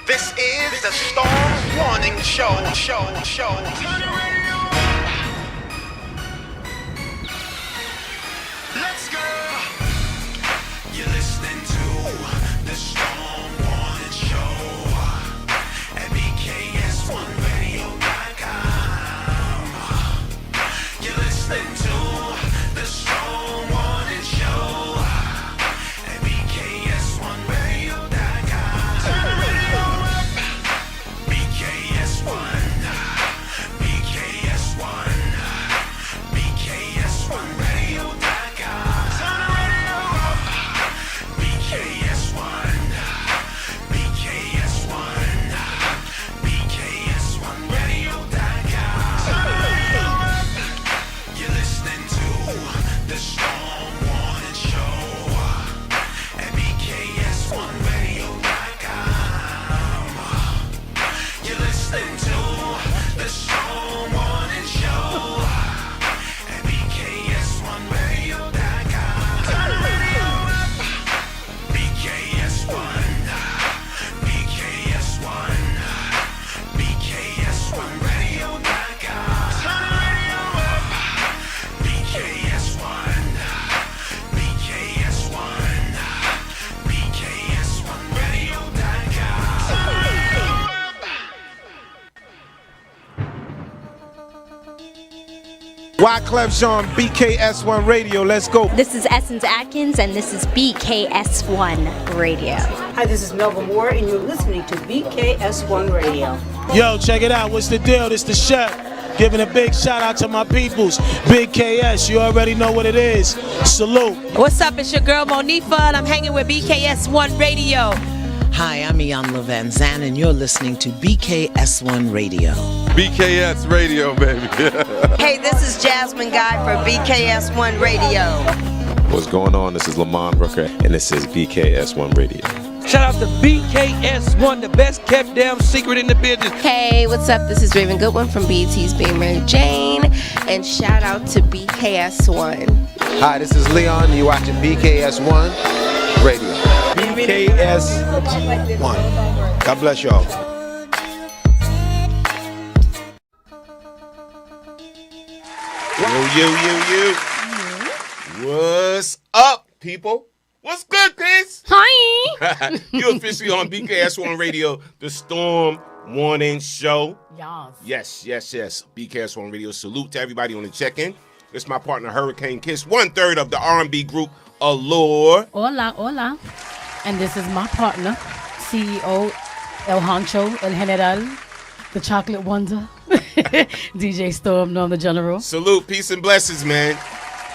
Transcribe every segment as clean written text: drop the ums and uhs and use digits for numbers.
This is the Storm Warning Show. Turn the radio up. Let's go. You're listening to the Storm Warning Show at BKS1Radio.com. You're listening to the Storm Warning Show at BKS1Radio.com. Turn the radio up. BKS1. Wyclef Jean, BKS1 Radio. Let's go. This is Essence Atkins, and this is BKS1 Radio. Hi, this is Melba Moore, and you're listening to BKS1 Radio. Yo, check it out. What's the deal? This the chef. Giving a big shout out to my peoples. Big KS, you already know what it is. Salute. What's up? It's your girl Monifa, and I'm hanging with BKS1 Radio. Hi, I'm Iyanla Van Zandt, and you're listening to BKS1 Radio. BKS Radio, baby. Hey, this is Jasmine Guy for BKS1 Radio. What's going on? This is Lamont Rooker, and this is BKS1 Radio. Shout out to BKS1, the best kept damn secret in the business. Hey, what's up? This is Raven Goodwin from BET's Being Mary Jane, and shout out to BKS1. Hi, this is Leon. You're watching BKS1 Radio. BKS1. God bless y'all. Yo. What's up, people? What's good, Chris? Hi. You officially on BKS1 Radio, the Storm Warning Show. Yes. BKS1 Radio. Salute to everybody on the check-in. It's my partner, Hurricane Kiss, 1/3 of the R&B group Allure. Hola. And this is my partner, CEO, El Honcho, El General, the Chocolate Wonder, DJ Storm, Norm the General. Salute, peace and blessings, man.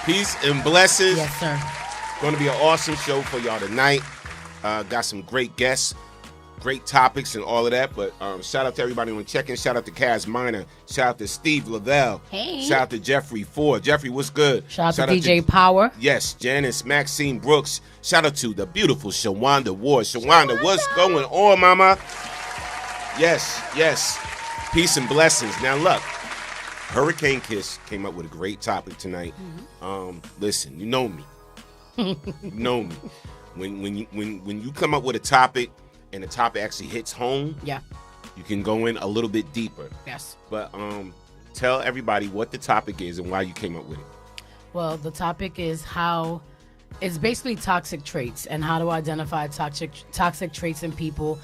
Peace and blessings. Yes, sir. Going to be an awesome show for y'all tonight. Got some great guests, great topics and all of that. But shout out to everybody on the check-in. Shout out to Kaz Minor. Shout out to Steve Lavelle. Hey. Shout out to Jeffrey Ford. Jeffrey, what's good? Shout out to DJ Power. Yes, Janice Maxine Brooks. Shout out to the beautiful Shawanda Ward. Shawanda, what's going on, mama? Yes. Peace and blessings. Now look, Hurricane Kiss came up with a great topic tonight. Listen, you know me. You know me. When you come up with a topic and the topic actually hits home, you can go in a little bit deeper. Yes. But tell everybody what the topic is and why you came up with it. Well, the topic is how it's basically toxic traits and how to identify toxic traits in people.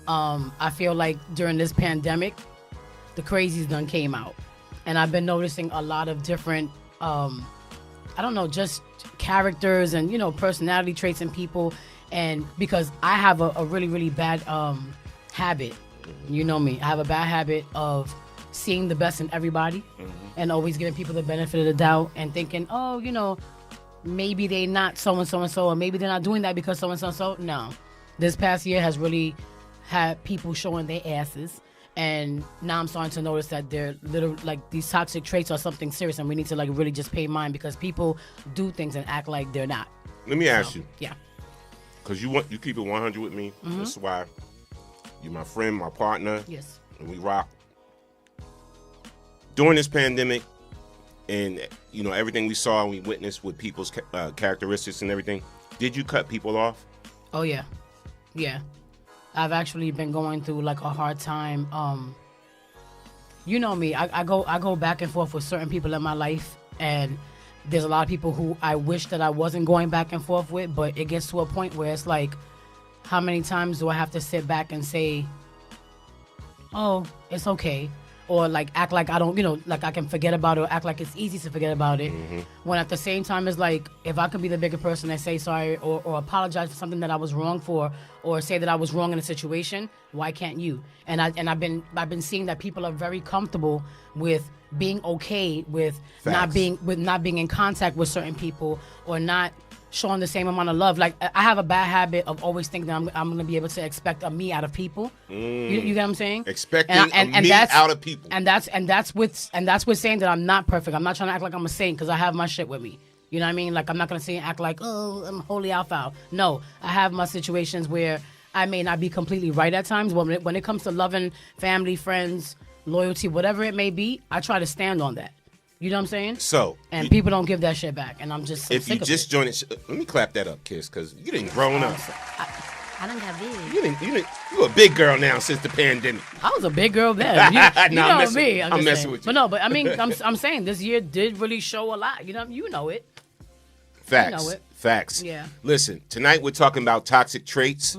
I feel like during this pandemic, the crazies done came out. And I've been noticing a lot of different, just characters and, personality traits in people. And because I have a really, really bad habit, you know me, I have a bad habit of seeing the best in everybody and always giving people the benefit of the doubt and thinking, maybe they not so-and-so, or maybe they're not doing that because so-and-so. No. This past year has really had people showing their asses. And now I'm starting to notice that they're these toxic traits are something serious, and we need to really just pay mind because people do things and act like they're not. Let me ask you. Yeah. Because you keep it 100 with me. That's why you're my friend, my partner. Yes. And we rock. During this pandemic and, everything we saw and we witnessed with people's characteristics and everything, did you cut people off? Oh, yeah. Yeah. I've actually been going through a hard time. You know me, I go back and forth with certain people in my life, and there's a lot of people who I wish that I wasn't going back and forth with, but it gets to a point where it's how many times do I have to sit back and say, oh, it's okay? Or act like I don't, I can forget about it, or act like it's easy to forget about it. When at the same time, it's if I could be the bigger person and say sorry or apologize for something that I was wrong for, or say that I was wrong in a situation, why can't you? And I've been seeing that people are very comfortable with being okay with not being in contact with certain people or not showing the same amount of love. I have a bad habit of always thinking that I'm going to be able to expect a me out of people. You get what I'm saying? Expecting a me out of people. And that's with saying that I'm not perfect. I'm not trying to act like I'm a saint because I have my shit with me. You know what I mean? I'm not going to say and act like, oh, I'm holy alpha. No, I have my situations where I may not be completely right at times. But when it comes to loving family, friends, loyalty, whatever it may be, I try to stand on that. You know what I'm saying? So, and people don't give that shit back, and I'm just if you just joined it, let me clap that up, Kiss, because you didn't grown up. I don't got big. You a big girl now since the pandemic. I was a big girl then. You know me. I'm messing with you. But I mean, I'm saying this year did really show a lot. You know it. Facts. You know it. Facts. Yeah. Listen, tonight we're talking about toxic traits.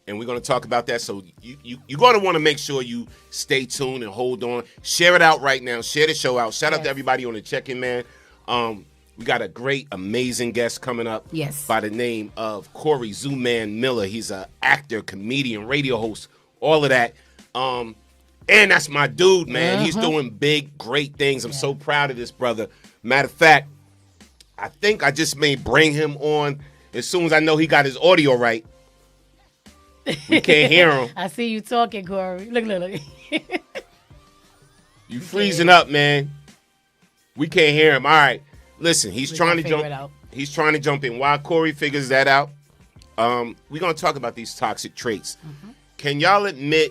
And we're going to talk about that. So you're going to want to make sure you stay tuned and hold on. Share it out right now. Share the show out. Shout out to everybody on the check-in, man. We got a great, amazing guest coming up. Yes. By the name of CORY ZOOMAN Miller. He's an actor, comedian, radio host, all of that. And that's my dude, man. He's doing big, great things. I'm so proud of this brother. Matter of fact, I think I just may bring him on as soon as I know he got his audio right. We can't hear him. I see you talking, Corey. Look. You freezing up, man. We can't hear him. All right. Listen, he's trying to jump. He's trying to jump in. While Corey figures that out, we're going to talk about these toxic traits. Can y'all admit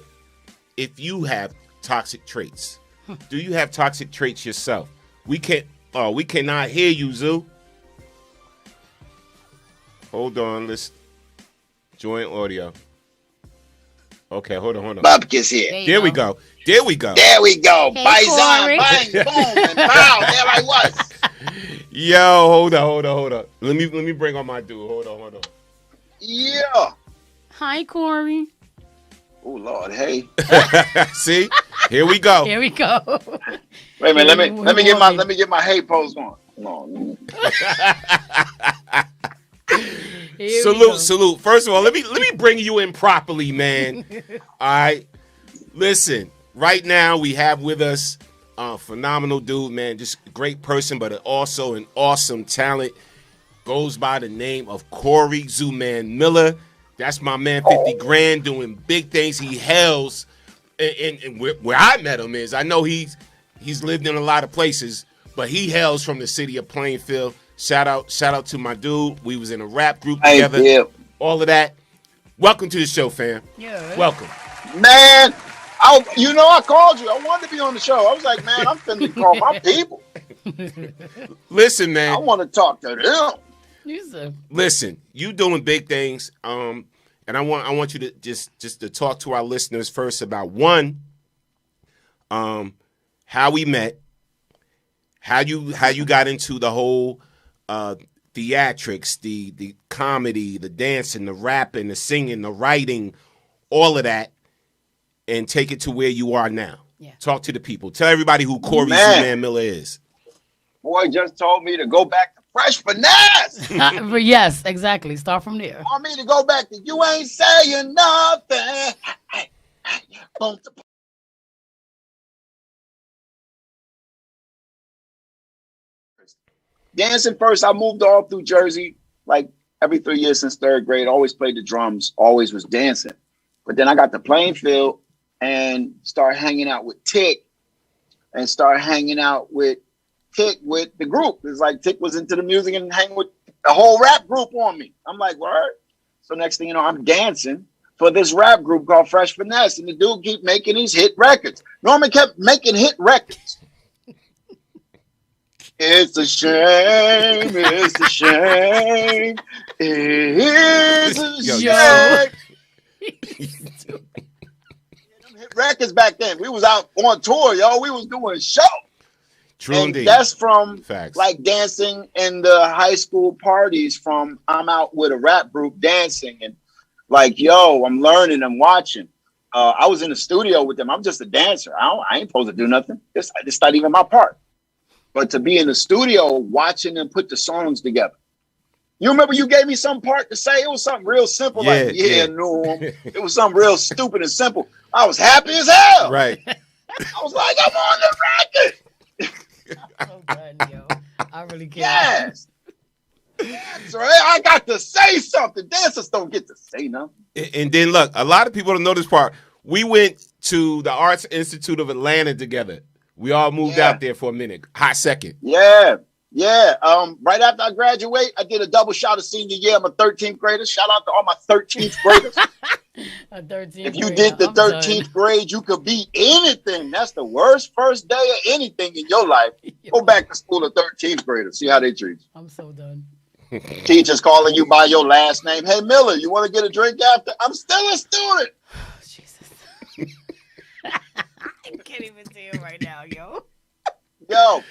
if you have toxic traits? Do you have toxic traits yourself? We cannot hear you, Zoo. Hold on. Let's join audio. Okay, hold on. Bubka's here. There we go. Hey, Bison, bang, boom, and pow. There I was. Yo, hold on. Let me bring on my dude. Hold on. Yeah. Hi, Corey. Oh Lord, hey. See? Here we go. Here we go. Wait a minute. Let me get my hey pose on. Come on. Salute. First of all, let me bring you in properly, man. All right. Listen, right now we have with us a phenomenal dude, man. Just a great person, but also an awesome talent. Goes by the name of CORY ZOOMAN Miller. That's my man, 50 grand, doing big things. He hails, and where I met him is, I know he's lived in a lot of places, but he hails from the city of Plainfield. Shout out to my dude. We was in a rap group together. All of that. Welcome to the show, fam. Yeah. Welcome. Man, I I called you. I wanted to be on the show. I was like, man, I'm finna call my people. Listen, man. I want to talk to them. Listen, you doing big things. And I want you to just to talk to our listeners first about one, how we met, how you got into the whole theatrics, the comedy, the dancing, the rapping, the singing, the writing, all of that, and take it to where you are now. Yeah. Talk to the people. Tell everybody who Corey ZOOMAN Miller is. Boy just told me to go back to Fresh Finesse. Yes, exactly. Start from there. Want me to go back to You Ain't Saying Nothing. Dancing first, I moved all through Jersey, like every 3 years since third grade. Always played the drums, always was dancing. But then I got to Plainfield and started hanging out with Tick and started hanging out with Tick with the group. It's like Tick was into the music and hanging with a whole rap group on me. I'm like, word? So next thing you know, I'm dancing for this rap group called Fresh Finesse. And the dude keep making these hit records. Norman kept making hit records. It's a shame. It's a shame. It's a shame. Hit records back then. We was out on tour, yo. We was doing shows. True and indeed. That's from Facts. Like dancing in the high school parties from I'm out with a rap group dancing and like, yo, I'm learning and watching. I was in the studio with them. I'm just a dancer. I ain't supposed to do nothing. It's not even my part. But to be in the studio watching them put the songs together. You remember you gave me some part to say? It was something real simple. No. It was something real stupid and simple. I was happy as hell. Right. I was like, I'm on the record. I'm so glad, yo. I really can't. Yes. That's right. I got to say something. Dancers don't get to say nothing. And then look, a lot of people don't know this part. We went to the Arts Institute of Atlanta together. We all moved out there for a minute. Hot second. Yeah. Right after I graduate, I did a double shot of senior year. I'm a 13th grader. Shout out to all my 13th graders. If you did the 13th grade, you could be anything. That's the worst first day of anything in your life. Go back to school to 13th graders. See how they treat you. I'm so done. Teachers calling you by your last name. Hey, Miller, you want to get a drink after? I'm still a student. Jesus. I can't even see it right now, yo. Yo,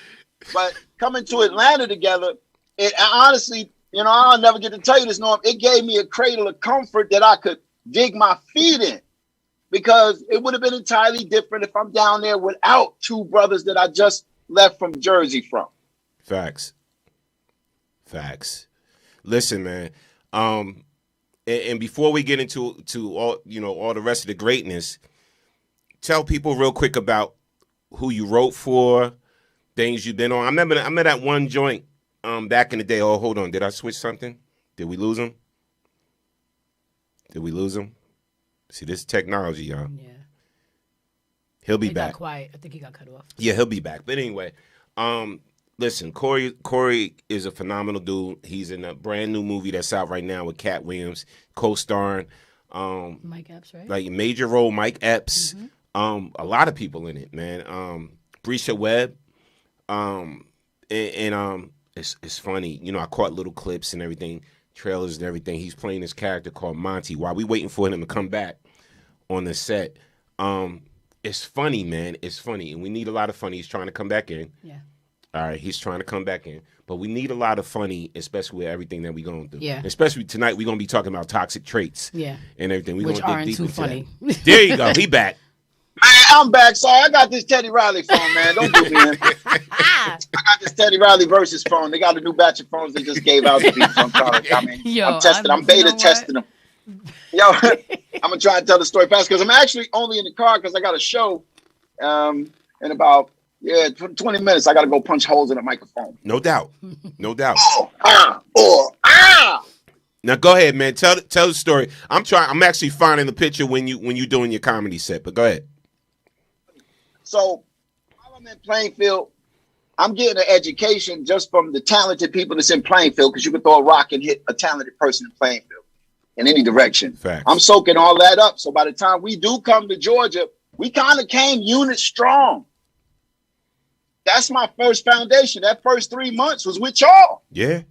but coming to Atlanta together, it honestly, I'll never get to tell you this, Norm. It gave me a cradle of comfort that I could dig my feet in because it would have been entirely different if I'm down there without two brothers that I just left from Jersey from. Facts. Listen, man. And before we get into all all the rest of the greatness, tell people real quick about who you wrote for, things you've been on. I remember that one joint back in the day. Oh, hold on. Did I switch something? Did we lose him? See, this is technology, y'all. Yeah. He'll be back. Got quiet. I think he got cut off. Yeah, he'll be back. But anyway, listen, Corey is a phenomenal dude. He's in a brand new movie that's out right now with Cat Williams, co-starring Mike Epps, right? Like major role, Mike Epps. Mm-hmm. A lot of people in it, man. Brisha Webb. It's funny. I caught little clips and everything, trailers and everything. He's playing this character called Monty while we waiting for him to come back on the set. It's funny, man. It's funny. And we need a lot of funny. He's trying to come back in. Yeah. All right, he's trying to come back in. But we need a lot of funny, especially with everything that we're going through. Yeah. Especially tonight, we're going to be talking about toxic traits. Yeah. And everything. We're Which aren't too funny. There you go. He back. Man, I'm back. Sorry, I got this Teddy Riley phone, man. Don't do me in. I got this Teddy Riley versus phone. They got a new batch of phones they just gave out to people. I'm testing. I'm beta testing them. Yo, I'm going to try and tell the story fast because I'm actually only in the car because I got a show in about 20 minutes. I got to go punch holes in the microphone. No doubt. Now go ahead, man. Tell the story. I'm actually finding the picture when you doing your comedy set, but go ahead. So while I'm in Plainfield, I'm getting an education just from the talented people that's in Plainfield because you can throw a rock and hit a talented person in Plainfield in any direction. Facts. I'm soaking all that up. So by the time we do come to Georgia, We kind of came unit strong. That's my first foundation. That first 3 months was with y'all. Yeah.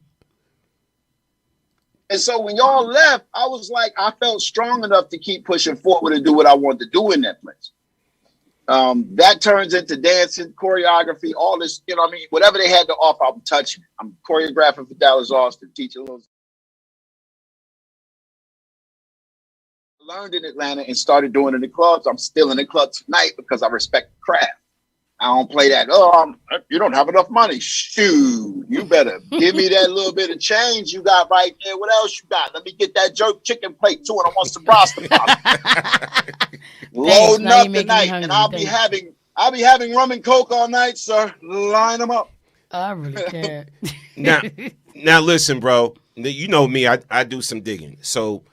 And so when y'all left, I was like, I felt strong enough to keep pushing forward and do what I wanted to do in that place. That turns into dancing, choreography, all this, you know what I mean? Whatever they had to offer, I'm touching it. I'm choreographing for Dallas Austin, teaching a little. Learned in Atlanta and started doing it in the clubs. I'm still in the club tonight because I respect the craft. I don't play that. Oh, you don't have enough money. Shoot, you better give me that little bit of change you got right there. What else you got? Let me get that jerk chicken plate too, and I want some roster. Loading up tonight, and I'll be having rum and coke all night, sir. Line them up. I really can't. Now listen, bro. You know me. I do some digging. So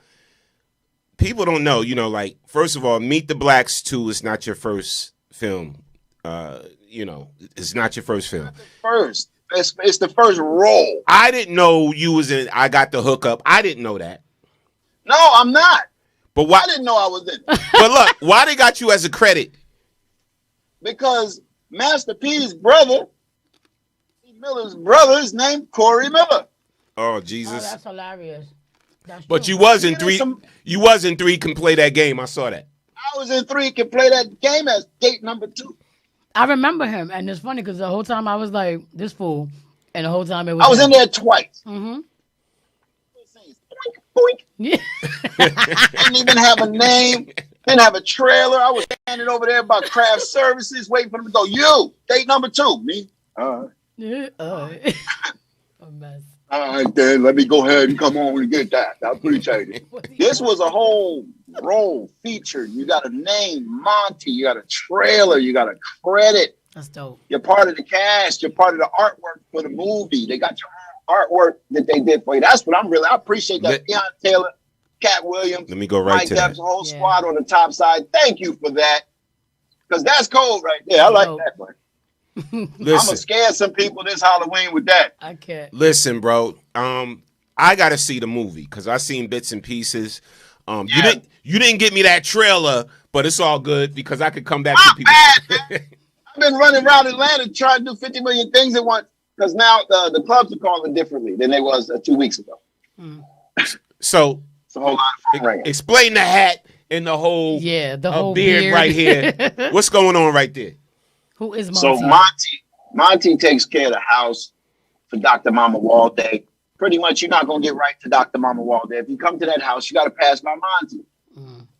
people don't know. You know, like first of all, Meet the Blacks 2 is not your first film. You know, it's not your first film. First, it's the first role. I didn't know you was in. I got the hookup. I didn't know that. No, I'm not. But why? I didn't know I was in. But look, why they got you as a credit? Because Master P's brother, Miller's brother, is named Corey Miller. Oh Jesus! Oh, that's hilarious. That's but true. you was in 3. You was in 3. Can play that game. I saw that. I was in 3. Can play that game as gate number 2. I remember him, and it's funny because the whole time I was like, this fool, and the whole time it was. I was in there twice. Mm-hmm. Boink. Yeah. Didn't even have a name. Didn't have a trailer. I was standing over there by craft services, waiting for them to go. You, date number 2. Me. A mess. All right, then let me go ahead and come on and get that. I appreciate it. This was a whole role featured. You got a name, Monty. You got a trailer. You got a credit. That's dope. You're part of the cast. You're part of the artwork for the movie. They got your artwork that they did for you. That's what I appreciate that. Deion Taylor, Cat Williams. Let me go right Mike to that. Depp's whole squad on the top side. Thank you for that. Because that's cold right there. I like that one. I'm gonna scare some people this Halloween with that. I can't. Listen, bro. I gotta see the movie because I seen bits and pieces. You didn't get me that trailer, but it's all good because I could come back to people. Bad, I've been running around Atlanta trying to do 50 million things at once because now the clubs are calling differently than they was 2 weeks ago. So it's a whole lot of phone ringing. Explain the hat and the whole whole beard right here. What's going on right there? Who is Monty? So Monty takes care of the house for Dr. Mama Walday. Pretty much, you're not gonna get right to Dr. Mama Walday. If you come to that house, you got to pass by Monty.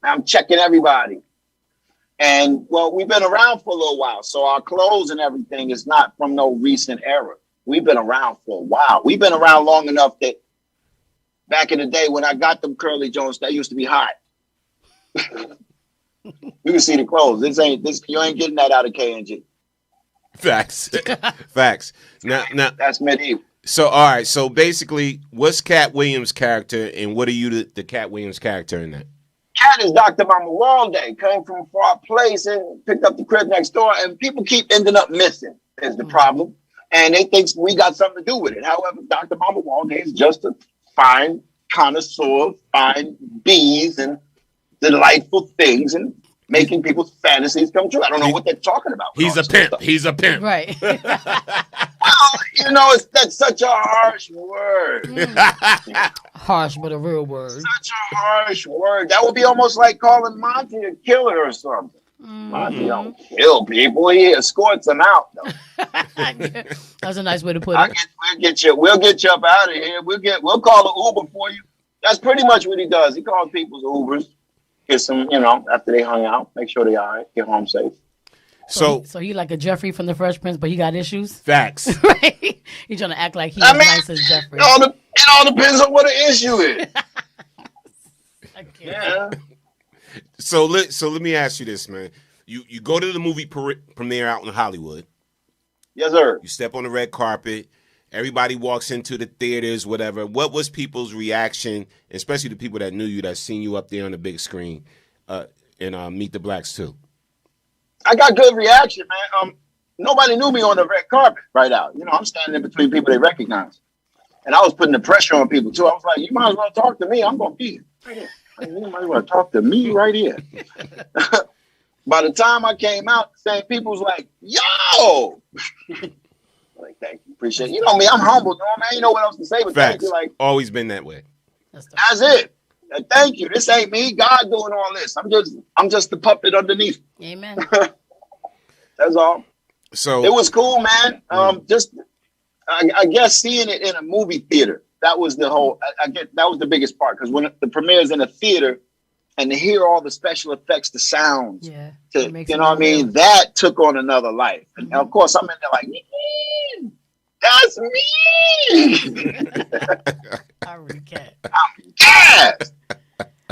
I'm checking everybody. And well, we've been around for a little while, so our clothes and everything is not from no recent era. We've been around for a while. We've been around long enough that back in the day when I got them curly Jones, that used to be hot. You can see the clothes. You ain't getting that out of K&G. Facts. Facts. Now that's medieval. So all right. So basically, what's Cat Williams' character, and what are you the Cat Williams character in that? Cat is Dr. Mama Walday, came from a far place and picked up the crib next door, and people keep ending up missing is the problem. And they think we got something to do with it. However, Dr. Mama Walday is just a fine connoisseur, fine bees and delightful things and making people's fantasies come true. I don't know what they're talking about. He's a pimp. He's a pimp. Right. Well, that's such a harsh word. Harsh, but a real word. Such a harsh word. That would be almost like calling Monty a killer or something. Monty don't kill people. He escorts them out, though. That's a nice way to put it. We'll get you up out of here. We'll call an Uber for you. That's pretty much what he does. He calls people's Ubers. Get some, after they hung out, make sure they all right, get home safe. So he like a Jeffrey from the Fresh Prince, but he got issues. Facts. Right? He's trying to act like he's nice as Jeffrey. It all depends on what the issue is. Yeah. So let me ask you this, man. You go to the movie premiere out in Hollywood. Yes, sir. You step on the red carpet. Everybody walks into the theaters, whatever. What was people's reaction, especially the people that knew you, that seen you up there on the big screen in Meet the Blacks 2? I got good reaction, man. Nobody knew me on the red carpet right out. I'm standing in between people they recognize. And I was putting the pressure on people, too. I was like, you might as well talk to me. I'm going to be here. You might as well talk to me right here. by the time I came out, the same people was like, yo. Like, thank you, appreciate it. You know me, I'm humble, man. You know what else to say, but thank you. Like, always been that way. That's it. Thank you. This ain't me. God doing all this. I'm just the puppet underneath. Amen. That's all. So it was cool, man. I guess seeing it in a movie theater, that was the whole. That was the biggest part, because when the premiere is in a theater, and to hear all the special effects, the sounds, you know what I mean, that took on another life. And of course, I'm in there like, that's me. I really can't. I'm gassed.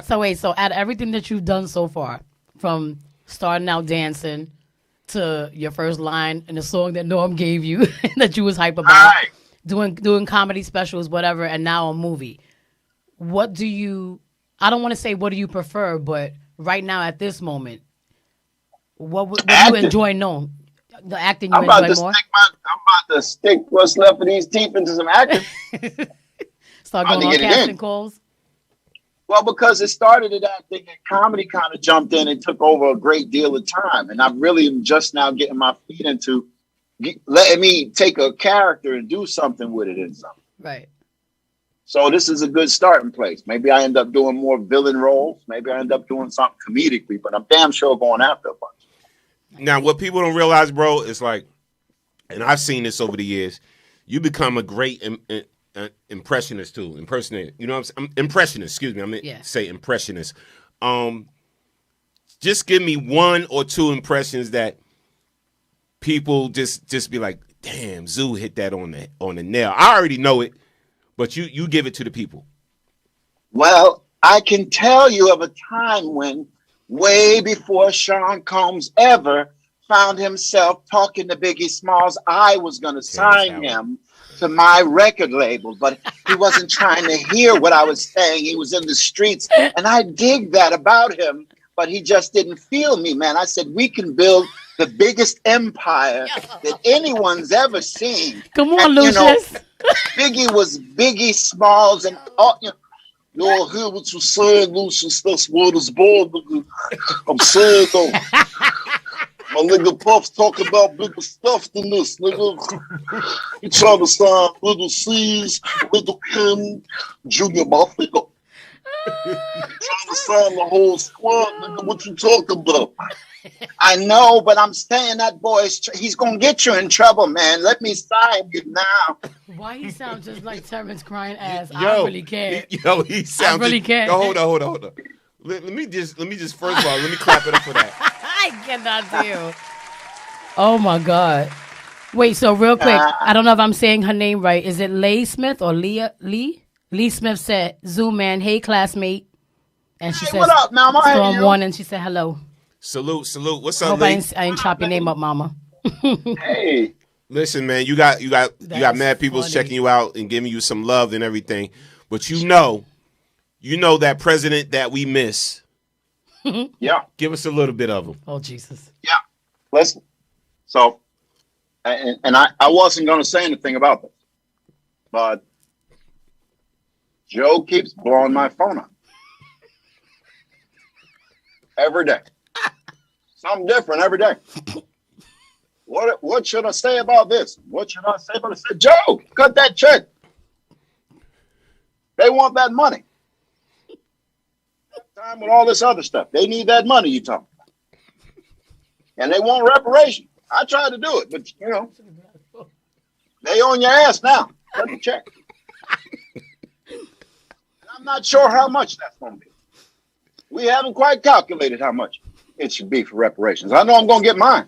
So wait, so out of everything that you've done so far, from starting out dancing to your first line in the song that Norm gave you that you was hype about, doing comedy specials, whatever, and now a movie. What do you? I don't want to say what do you prefer, but right now at this moment, what do you enjoy? No, the acting you enjoy more. I'm about to stick what's left of these teeth into some acting. Start going on casting calls. Well, because it started at acting and comedy kind of jumped in and took over a great deal of time. And I really am just now getting my feet into letting me take a character and do something with it in something. Right. So this is a good starting place. Maybe I end up doing more villain roles. Maybe I end up doing something comedically, but I'm damn sure going after a bunch. Now, what people don't realize, bro, is like, and I've seen this over the years, you become a great impressionist too, impersonator. You know what I'm saying? Impressionist, excuse me. I meant to say impressionist. Just give me one or two impressions that people just be like, damn, Zoo hit that on the nail. I already know it, but you give it to the people. Well, I can tell you of a time when, way before Sean Combs ever found himself talking to Biggie Smalls, I was going to sign him to my record label, but he wasn't trying to hear what I was saying. He was in the streets, and I dig that about him, but he just didn't feel me, man. I said, we can build the biggest empire that anyone's ever seen. Come on, and, Lucius. Biggie was Biggie Smalls, and you'll hear what you're saying, Lucius. That's what it's born. I'm saying, though. My nigga Puff's talking about bigger stuff than this, nigga. He trying to sign Little C's, Little Kim, Junior Mafia. Trying to sign the whole squad, nigga. What you talking about? I know, but I'm saying that boy, he's going to get you in trouble, man. Let me sign you now. Why he sounds just like Terrence crying ass? Yo, I really can't. He sounds. I really can't. Hold on. Let me just first of all, let me clap it up for that. I cannot deal. Oh my God. Wait, so real quick, I don't know if I'm saying her name right. Is it Leigh Smith or Lee? Lee Smith said, "ZOOMAN, hey classmate," and she said, "What up, Mama? Storm one," and she said, "Hello." Salute. What's up, Hope Lee? I ain't chop your name up, Mama. Hey. Listen, man, you got mad people checking you out and giving you some love and everything, but you know that president that we miss. Yeah. Give us a little bit of him. Oh, Jesus. Yeah. Listen. So, and I wasn't going to say anything about this, but Joe keeps blowing my phone up. Every day. Something different every day. What should I say about this? What should I say about it? I said, Joe, cut that check. They want that money. Time with all this other stuff. They need that money you talking about. And they want reparation. I tried to do it, but they on your ass now. Cut the check. And I'm not sure how much that's going to be. We haven't quite calculated how much it should be for reparations. I know I'm going to get mine.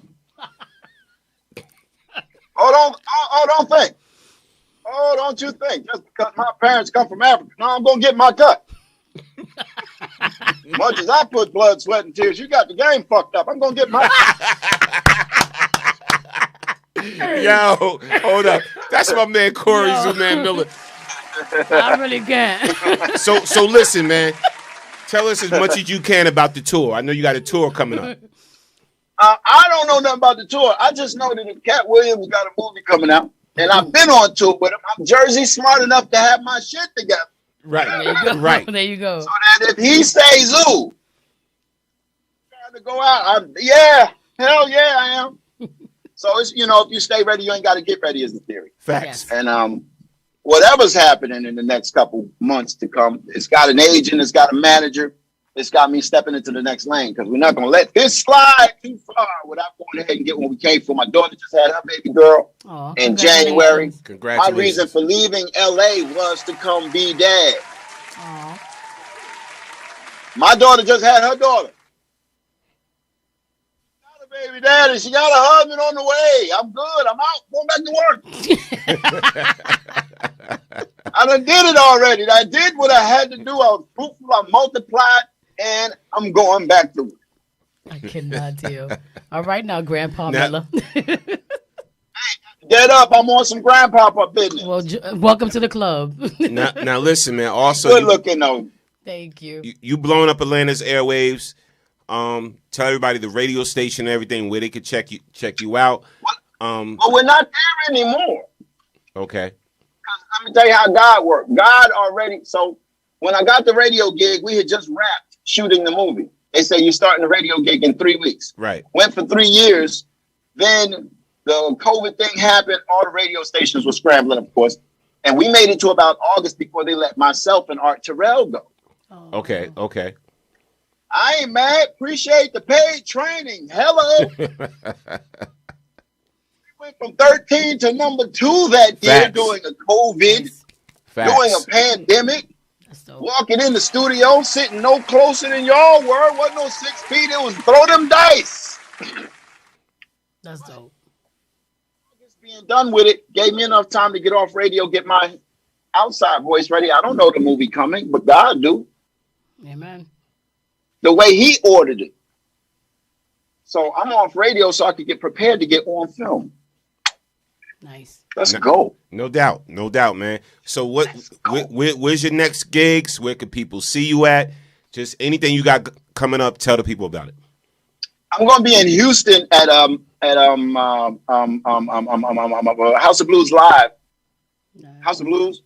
Don't think. Oh, don't you think. Just because my parents come from Africa, no, I'm going to get my cut. Much as I put blood, sweat, and tears, you got the game fucked up. I'm going to get mine. Yo, hold up. That's my man, CORY ZOOMAN Miller. I really can't. So listen, man. Tell us as much as you can about the tour. I know you got a tour coming up. I don't know nothing about the tour. I just know that Cat Williams got a movie coming out, and I've been on tour with him. I'm Jersey smart enough to have my shit together. Right. There you go. Right. There you go. So that if he stays Zoo, Had to go out. Yeah, hell yeah, I am. So it's, if you stay ready, you ain't got to get ready is the theory. Facts. And whatever's happening in the next couple months to come, it's got an agent, it's got a manager, it's got me stepping into the next lane because we're not going to let this slide too far without going ahead and get what we came for. My daughter just had her baby girl in January. Congratulations. My reason for leaving LA was to come be dad. Aww. My daughter just had her daughter. Baby daddy, she got a husband on the way. I'm good. I'm out. Going back to work. I done did it already. I did what I had to do. I was fruitful. I multiplied, and I'm going back to work. I cannot deal. All right now, Grandpa Miller. Get up. I'm on some grandpapa business. Well, welcome to the club. now listen, man. Also, good looking though. Thank you. You blowing up Atlanta's airwaves. Tell everybody the radio station and everything where they could check you out. Well, we're not there anymore. Okay. Let me tell you how God worked. God already. So when I got the radio gig, we had just wrapped shooting the movie. They said you're starting the radio gig in 3 weeks. Right. Went for 3 years. Then the COVID thing happened. All the radio stations were scrambling, of course. And we made it to about August before they let myself and Art Terrell go. Okay. I ain't mad. Appreciate the paid training. Hello. We went from 13 to number 2 that year during a COVID, during a pandemic. Walking in the studio, sitting no closer than y'all were. Wasn't no 6 feet. It was throw them dice. That's dope. Just being done with it gave me enough time to get off radio, get my outside voice ready. I don't know the movie coming, but God do. Amen. The way He ordered it. So I'm off radio so I could get prepared to get on film. Nice. Let's go. No doubt, man. So where's your next gigs? Where can people see you at? Just anything you got coming up, tell the people about it. I'm going to be in Houston at House of Blues Live. House of Blues.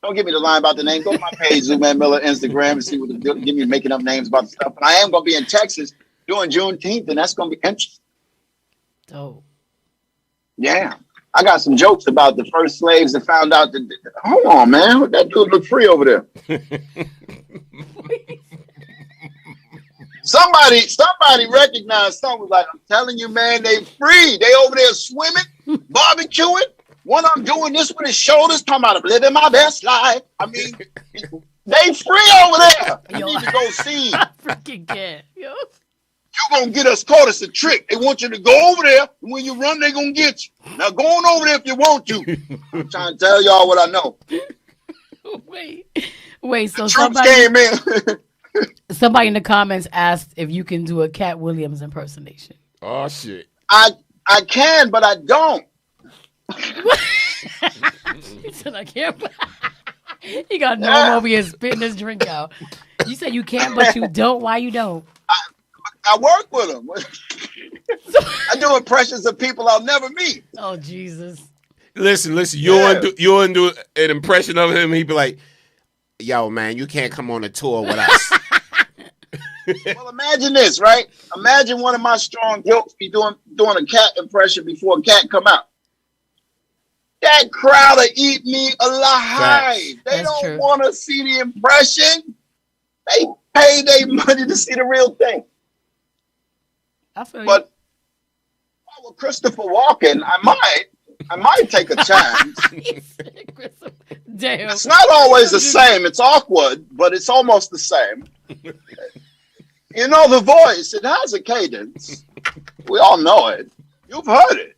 Don't give me the line about the name. Go to my page, ZOOMAN Miller, Instagram, and see what they're give me making up names about the stuff. And I am going to be in Texas doing Juneteenth, and that's going to be interesting. Oh. Yeah. I got some jokes about the first slaves that found out that. Hold on, man. That dude look free over there. Somebody recognized something. Was like, I'm telling you, man, they free. They over there swimming, barbecuing. One of them doing this with his shoulders, talking about living my best life. I mean, they free over there. You need to go see. I freaking can't. Yo. You're going to get us caught. It's a trick. They want you to go over there. And when you run, they're going to get you. Now, go on over there if you want to. I'm trying to tell y'all what I know. Wait. So somebody in the comments asked if you can do a Cat Williams impersonation. Oh, shit. I can, but I don't. He said, I can't. He got no over here spitting his drink out. You said you can, but you don't. Why you don't? I work with him. I do impressions of people I'll never meet. Oh, Jesus. Listen. You want to do an impression of him, he'd be like, yo, man, you can't come on a tour with us. Well, imagine this, right? Imagine one of my strong jokes be doing a cat impression before a cat come out. That crowd will eat me alive. They don't want to see the impression. They pay their money to see the real thing. I feel but with Christopher Walken, I might take a chance. Damn. It's not always the same. It's awkward, but it's almost the same. You know the voice. It has a cadence. We all know it. You've heard it.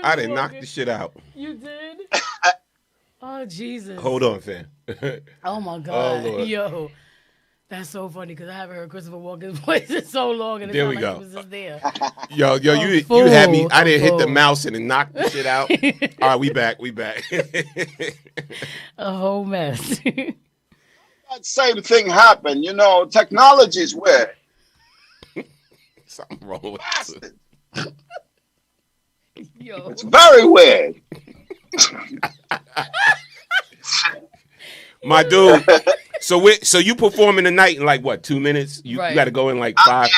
I didn't knock the shit out. You did? Oh, Jesus. Hold on, fam. Oh, my God. Oh, Lord. Yo. That's so funny because I haven't heard Christopher Walken's voice in so long, and there we like go. He was just there. Yo, you had me. I didn't hit the mouse and knock the shit out. All right, we back. A whole mess. That same thing happened. You know, technology's weird. Something wrong with it. It's very weird. My dude. So you performing tonight in like what, 2 minutes? You got to go in like 5.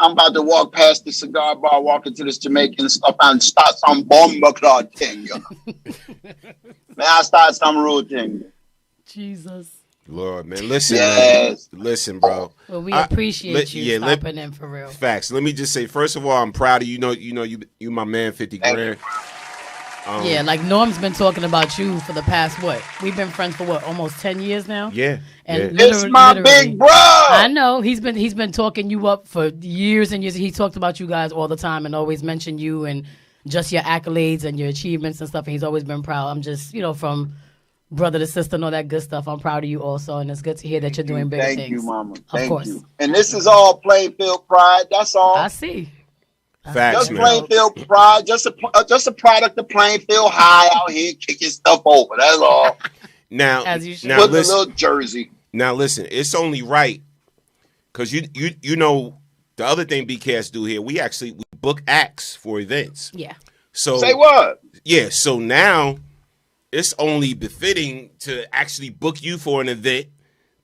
I'm about to walk past the cigar bar, walk into this Jamaican stuff and start some bomber cloud thing. Yo. Man, I start some rude thing. Jesus. Lord, man, listen, yes. man. Listen, bro. Well, we appreciate you stopping in for real. Facts. Let me just say, first of all, I'm proud of you. You my man, 50 grand. Yeah, like Norm's been talking about you for the past what? We've been friends for what? Almost 10 years now. Yeah. And it's my big bro. I know he's been talking you up for years and years. He talked about you guys all the time and always mentioned you and just your accolades and your achievements and stuff. And he's always been proud. I'm just, from brother to sister and all that good stuff. I'm proud of you also, and it's good to hear that you're doing bigger things. Thank you, Mama. Of course. You. And this is all Plainfield pride. That's all. I see. Facts, just Plainfield pride, just a product of Plainfield High out here kicking stuff over. That's all. Now, as you should. Now put listen, the little jersey. Now listen, it's only right because you know the other thing BKS do here. We book acts for events. Yeah. So say what? Yeah. So now it's only befitting to actually book you for an event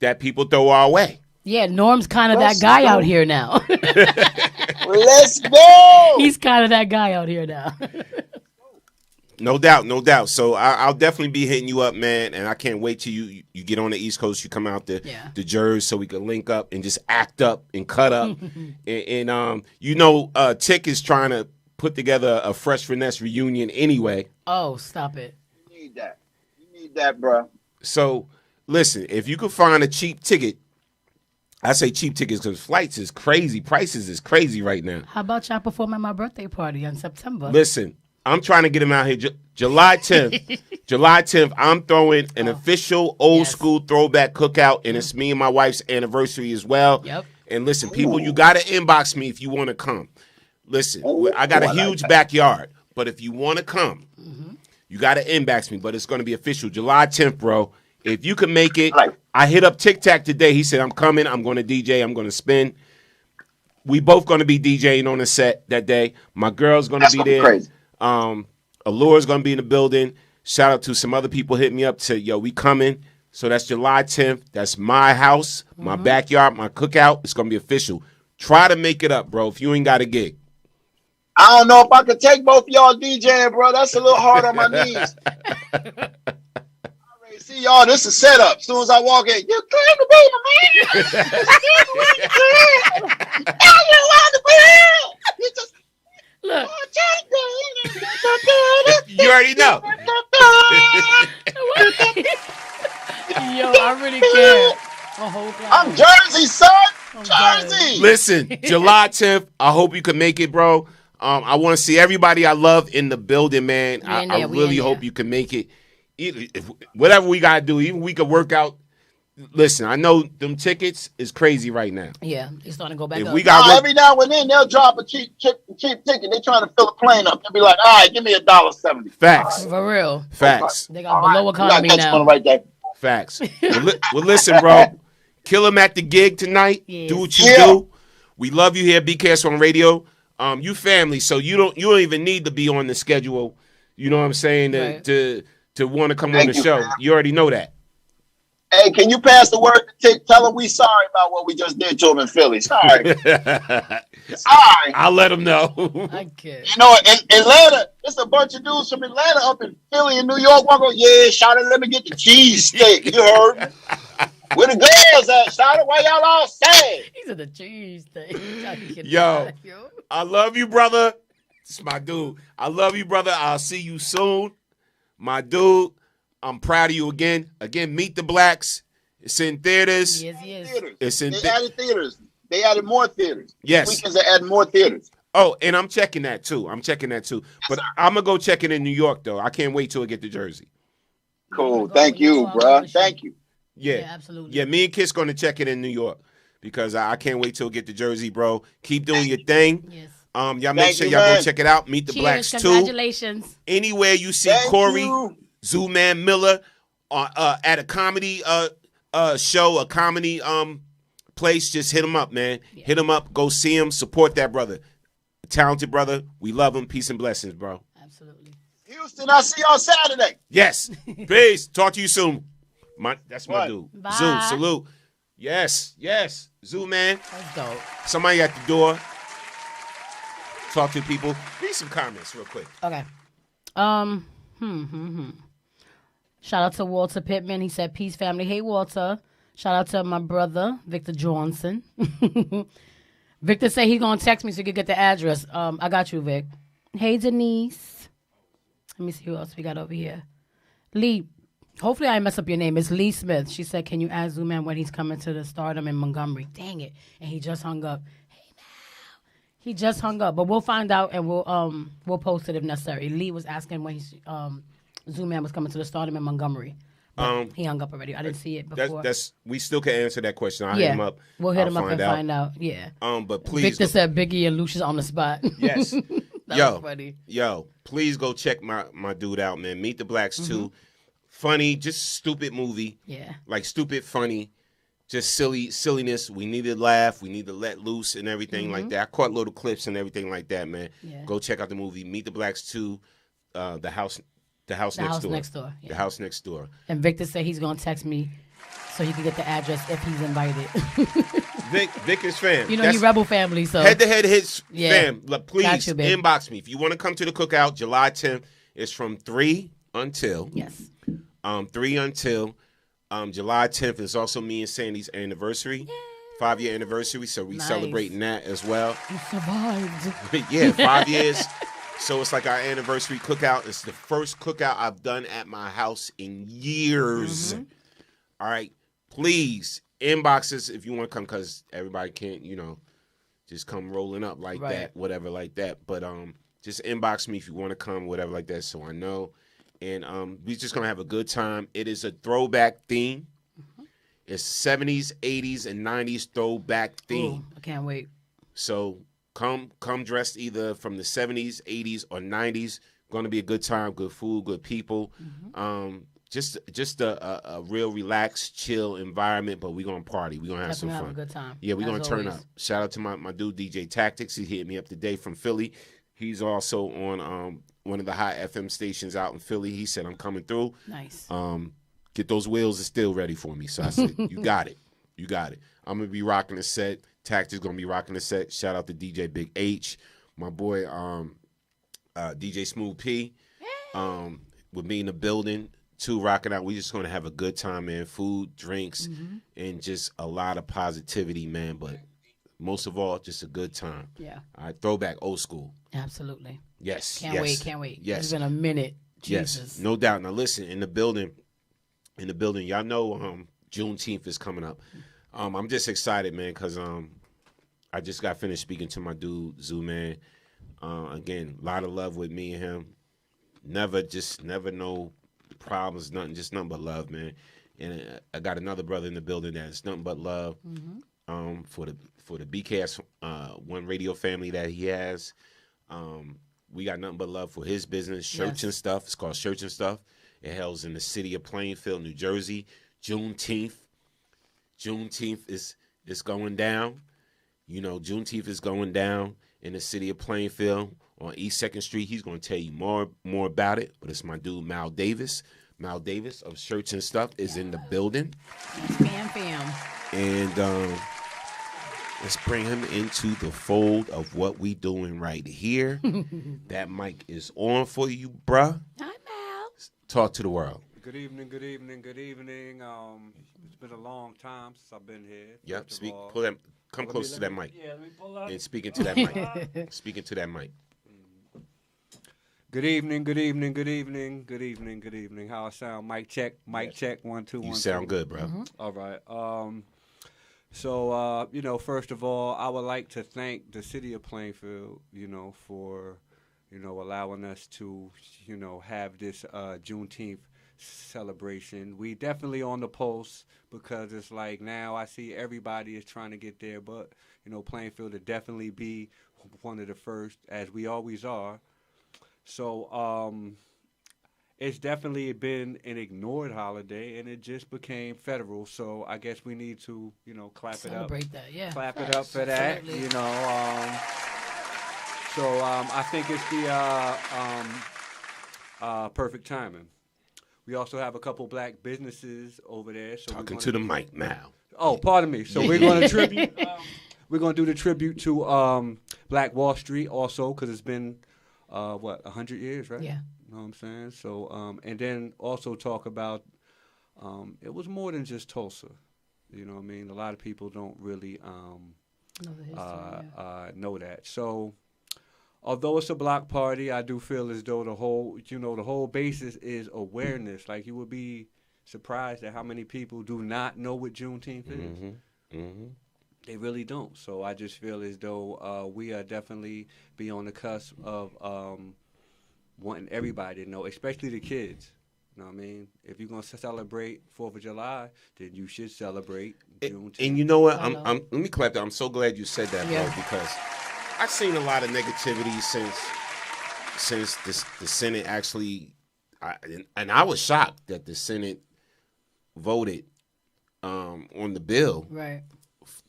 that people throw our way. Yeah, Norm's kind of that guy out here now. Let's go. He's kind of that guy out here now. No doubt, no doubt. So I'll definitely be hitting you up, man, and I can't wait till you get on the East Coast. You come out the Jersey so we can link up and just act up and cut up. and Tick is trying to put together a Fresh Finesse reunion anyway. Oh, stop it. You need that. You need that, bro. So listen, if you could find a cheap ticket, I say cheap tickets because flights is crazy. Prices is crazy right now. How about y'all perform at my birthday party in September? Listen, I'm trying to get him out here. July 10th. July 10th, I'm throwing an official old school throwback cookout, and it's me and my wife's anniversary as well. Yep. And listen, people, you got to inbox me if you want to come. Listen, I got a huge backyard, but if you want to come, you got to inbox me. But it's going to be official July 10th, bro. If you can make it, I hit up Tic Tac today. He said, I'm coming. I'm going to DJ. I'm going to spin. We both going to be DJing on the set that day. My girl's going to be there. Crazy. Allure's going to be in the building. Shout out to some other people hitting me up to, yo, we coming. So that's July 10th. That's my house, my backyard, my cookout. It's going to be official. Try to make it up, bro, if you ain't got a gig. I don't know if I could take both of y'all DJing, bro. That's a little hard on my knees. See y'all, this is setup. As soon as I walk in, you claim to be the man. You want to be. You just look. You already know. Yo, I really can't. I'm Jersey, son. Jersey. Listen, July 10th. I hope you can make it, bro. I want to see everybody I love in the building, man. I really hope you can make it. Whatever we gotta do, even we could work out. Listen, I know them tickets is crazy right now. Yeah, it's starting to go back if up. We got every now and then they'll drop a cheap ticket. They trying to fill a plane up. They'll be like, all right, give me $1.70. Facts. For real. Facts. They got below economy now. Right there. Facts. Well, listen, bro. Kill him at the gig tonight. Yes. Do what you do. We love you here, BKS on Radio. You family, so you don't even need to be on the schedule. You know what I'm saying? To want to come on the show. Man. You already know that. Hey, can you pass the word to Tick? Tell him we sorry about what we just did to him in Philly. Sorry. Sorry. I'll let him know. I can't. You know, in Atlanta, it's a bunch of dudes from Atlanta up in Philly and New York. One go, yeah, shout out, let me get the cheese steak. You heard me? Where the girls at? Shout out, why y'all all sad? These are the cheese steak. Yo, I love you, brother. It's my dude. I love you, brother. I'll see you soon. My dude, I'm proud of you again. Again, Meet the Blacks. It's in theaters. Yes, yes. It's in they added theaters. They added more theaters. Yes. Weekends they added more theaters. Oh, and I'm checking that too. But I'm going to go check it in New York, though. I can't wait till I get to Jersey. Cool. Thank you, bro. Thank you. Yeah, absolutely. Yeah, me and Kiss going to check it in New York because I can't wait till I get to Jersey, bro. Keep doing your thing. Yes. Y'all make sure y'all go check it out. Meet the Blacks too. Congratulations. Anywhere you see Corey, ZOOMAN Miller at a comedy show, a comedy place, just hit him up, man. Yeah. Hit him up. Go see him. Support that brother. A talented brother. We love him. Peace and blessings, bro. Absolutely. Houston, I'll see y'all Saturday. Yes. Peace. Talk to you soon. That's my dude. Bye. Zoo, salute. Yes. Zoo, man. That's dope. Somebody at the door. Talk to people. Read some comments real quick. Okay. Shout out to Walter Pittman. He said, peace, family. Hey, Walter. Shout out to my brother, Victor Johnson. Victor said he's going to text me so he can get the address. I got you, Vic. Hey, Denise. Let me see who else we got over here. Lee. Hopefully I didn't mess up your name. It's Lee Smith. She said, can you ask ZOOMAN when he's coming to the Stardom in Montgomery? Dang it. And he just hung up. Hey, now. He just hung up. But we'll find out and we'll post it if necessary. Lee was asking when ZOOMAN was coming to the Stardom in Montgomery. He hung up already. I didn't see it before. We still can answer that question. I'll hit him up. We'll hit him up and find out. Yeah. But please. Victor said Biggie and Lucius on the spot. Yes. That was funny. Yo, please go check my dude out, man. Meet the Blacks 2. Funny, just stupid movie. Yeah. Like stupid, funny, just silliness. We need to laugh. We need to let loose and everything like that. I caught little clips and everything like that, man. Yeah. Go check out the movie. Meet the Blacks 2. The house next door. Yeah. The house next door. And Victor said he's gonna text me so he can get the address if he's invited. Vic is fam. You know, you Rebel family, so head to head hits yeah. fam. Please you, inbox me if you want to come to the cookout. July 10th. It's from 3 until 3 until July 10th. Is also me and Sandy's anniversary, 5-year anniversary. So we celebrating that as well. You survived. Yeah, 5 years. So it's like our anniversary cookout. It's the first cookout I've done at my house in years. All right, please inbox us if you want to come, because everybody can't, just come rolling up like that, whatever like that. But just inbox me if you want to come, whatever like that, so I know. And we're just gonna have a good time. It is a throwback theme. It's 70s, 80s, and 90s throwback theme. Ooh, I can't wait. So come dressed either from the 70s, 80s, or 90s. Going to be a good time, good food, good people. Just a real relaxed, chill environment, but we're going to party. We're going to have some fun. Have a good time. Yeah, we're going to turn up. Shout out to my dude, DJ Tactics. He hit me up today from Philly. He's also on one of the high FM stations out in Philly. He said, I'm coming through. Nice. Get those wheels is still ready for me. So I said, you got it. You got it. I'm going to be rocking the set. Tactics going to be rocking the set. Shout out to DJ Big H. My boy, DJ Smooth P. With me in the building, too, rocking out. We just going to have a good time, man. Food, drinks, and just a lot of positivity, man. But most of all, just a good time. Yeah. All right, throwback, old school. Absolutely. Yes. Can't wait. Yes. It's been a minute. Jesus. Yes, no doubt. Now listen, in the building, y'all know Juneteenth is coming up. I'm just excited, man, because I just got finished speaking to my dude, ZOOMAN. Again, a lot of love with me and him. Never no problems, just nothing but love, man. And I got another brother in the building that's nothing but love for the BKS One Radio family that he has. We got nothing but love for his business, Shirts and Stuff. It's called Shirts and Stuff. It hails in the city of Plainfield, New Jersey. Juneteenth is going down. Juneteenth is going down in the city of Plainfield on East 2nd Street. He's going to tell you more about it. But it's my dude, Mal Davis. Mal Davis of Shirts and Stuff is in the building. Bam. And let's bring him into the fold of what we doing right here. That mic is on for you, bruh. Hi, Mal. Talk to the world. Good evening. It's been a long time since I've been here. Yep. Come close to that mic. Yeah, let me pull up. And speaking to that mic. Speaking to that mic. Good evening. How I sound? Mic check. 1 2 1 2. You sound good, bro. All right. So first of all, I would like to thank the city of Plainfield, for, allowing us to, have this Juneteenth celebration. We definitely on the pulse, because it's like now I see everybody is trying to get there, but, Plainfield to definitely be one of the first, as we always are. So it's definitely been an ignored holiday, and it just became federal. So I guess we need to, clap it up. Celebrate that, yeah. Clap it up for that, Absolutely. So I think it's the perfect timing. We also have a couple black businesses over there. So Talking to the mic now. Oh, pardon me. So we're going to tribute. We're going to do the tribute to Black Wall Street also because it's been, 100 years, right? Yeah. You know what I'm saying? So, and then also talk about, it was more than just Tulsa. You know what I mean? A lot of people don't really know the history, know that. So, although it's a block party, I do feel as though the whole basis is awareness. Like, you would be surprised at how many people do not know what Juneteenth is. Mm-hmm. Mm-hmm. They really don't. So I just feel as though we are definitely be on the cusp of wanting everybody to know, especially the kids. You know what I mean? If you're gonna celebrate 4th of July, then you should celebrate Juneteenth. And you know what? Let me clap that. I'm so glad you said that, bro, because I've seen a lot of negativity since the Senate actually, and I was shocked that the Senate voted on the bill, right,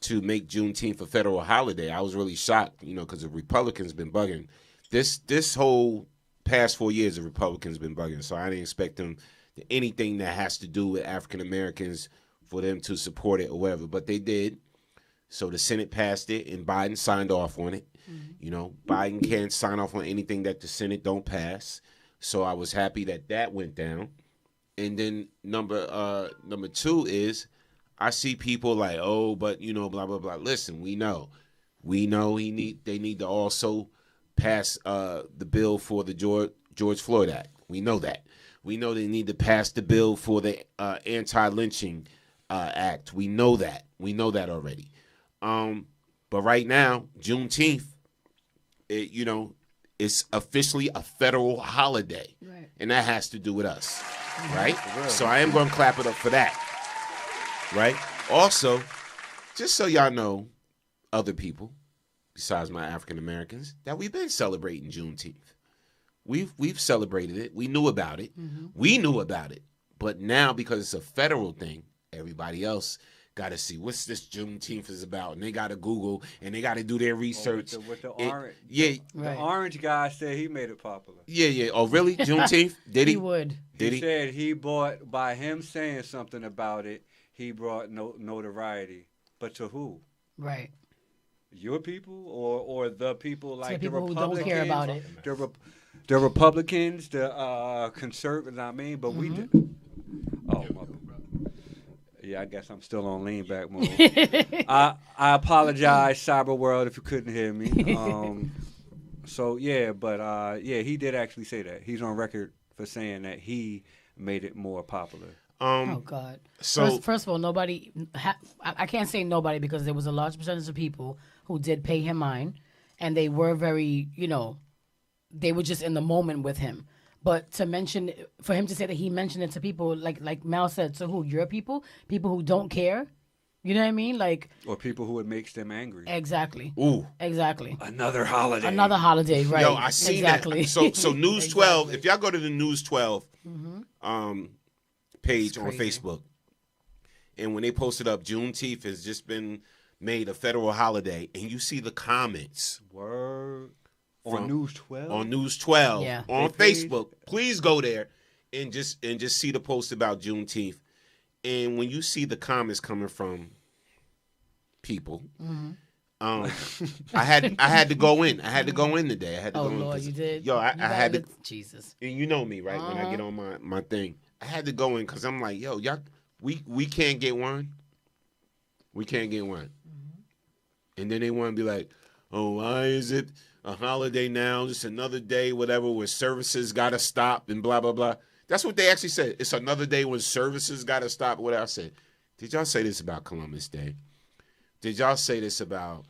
to make Juneteenth a federal holiday. I was really shocked, because the Republicans been bugging. This whole past 4 years, the Republicans been bugging, so I didn't expect them anything that has to do with African Americans for them to support it or whatever, but they did. So the Senate passed it, and Biden signed off on it. Mm-hmm. Biden can't sign off on anything that the Senate don't pass. So I was happy that went down. And then number two is, I see people like, oh, but blah blah blah. Listen, we know they need to also pass the bill for the George Floyd Act. We know that. We know they need to pass the bill for the anti-lynching act. We know that. We know that already. But right now, Juneteenth, it's officially a federal holiday, right, and that has to do with us, right? So I am going to clap it up for that. Right. Also, just so y'all know, other people besides my African Americans, that we've been celebrating Juneteenth. We've celebrated it. We knew about it. Mm-hmm. We knew about it. But now, because it's a federal thing, everybody else got to see what's this Juneteenth is about, and they got to Google and they got to do their research. With the orange, the orange guy said he made it popular. Yeah. Oh, really? Juneteenth? Did he? He would. Did he? He said he bought, by him saying something about it, he brought notoriety. But to who? Right. Your people or the people like the people the Republicans who don't care about it. The Republicans, the conservatives, but we did. Oh, yeah, I guess I'm still on lean back mode. I apologize, Cyber World, if you couldn't hear me. He did actually say that. He's on record for saying that he made it more popular. Oh God! So first of all, nobody. I can't say nobody because there was a large percentage of people who did pay him mind, and they were very, they were just in the moment with him. But for him to say that he mentioned it to people, like Mal said, to who? Your people who don't care. You know what I mean? Or people who it makes them angry. Exactly. Ooh. Exactly. Another holiday, right? Yo, I seen that. So News 12. If y'all go to the News 12, page on Facebook, and when they posted up, Juneteenth has just been made a federal holiday, and you see the comments. Word. On News 12? On News 12. Yeah. On Facebook. Please go there and just see the post about Juneteenth. And when you see the comments coming from people, I had to go in. I had to go in today. I had to go in. Lord, you did? Yo, I had to. Jesus. And you know me, right? When I get on my thing, I had to go in because I'm like, yo, y'all, we can't get one. We can't get one. And then they want to be like, oh, why is it a holiday now? Just another day, whatever, where services got to stop and blah, blah, blah. That's what they actually said. It's another day when services got to stop. What I said. Did y'all say this about Columbus Day? Did y'all say this about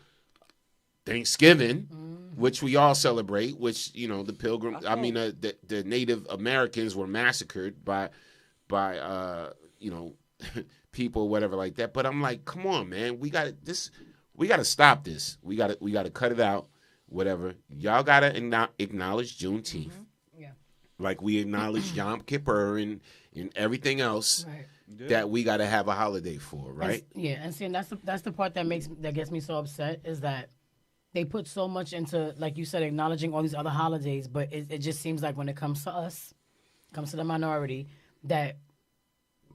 Thanksgiving, which we all celebrate, which, the Pilgrim, the Native Americans were massacred by people, whatever like that. But I'm like, come on, man. We got to stop this. We got to cut it out, whatever. Y'all got to acknowledge Juneteenth. Yeah. Like we acknowledge Yom Kippur and everything else that we got to have a holiday for, right? And see, and that's the part that gets me so upset is that they put so much into, like you said, acknowledging all these other holidays, but it just seems like when it comes to us, comes to the minority, that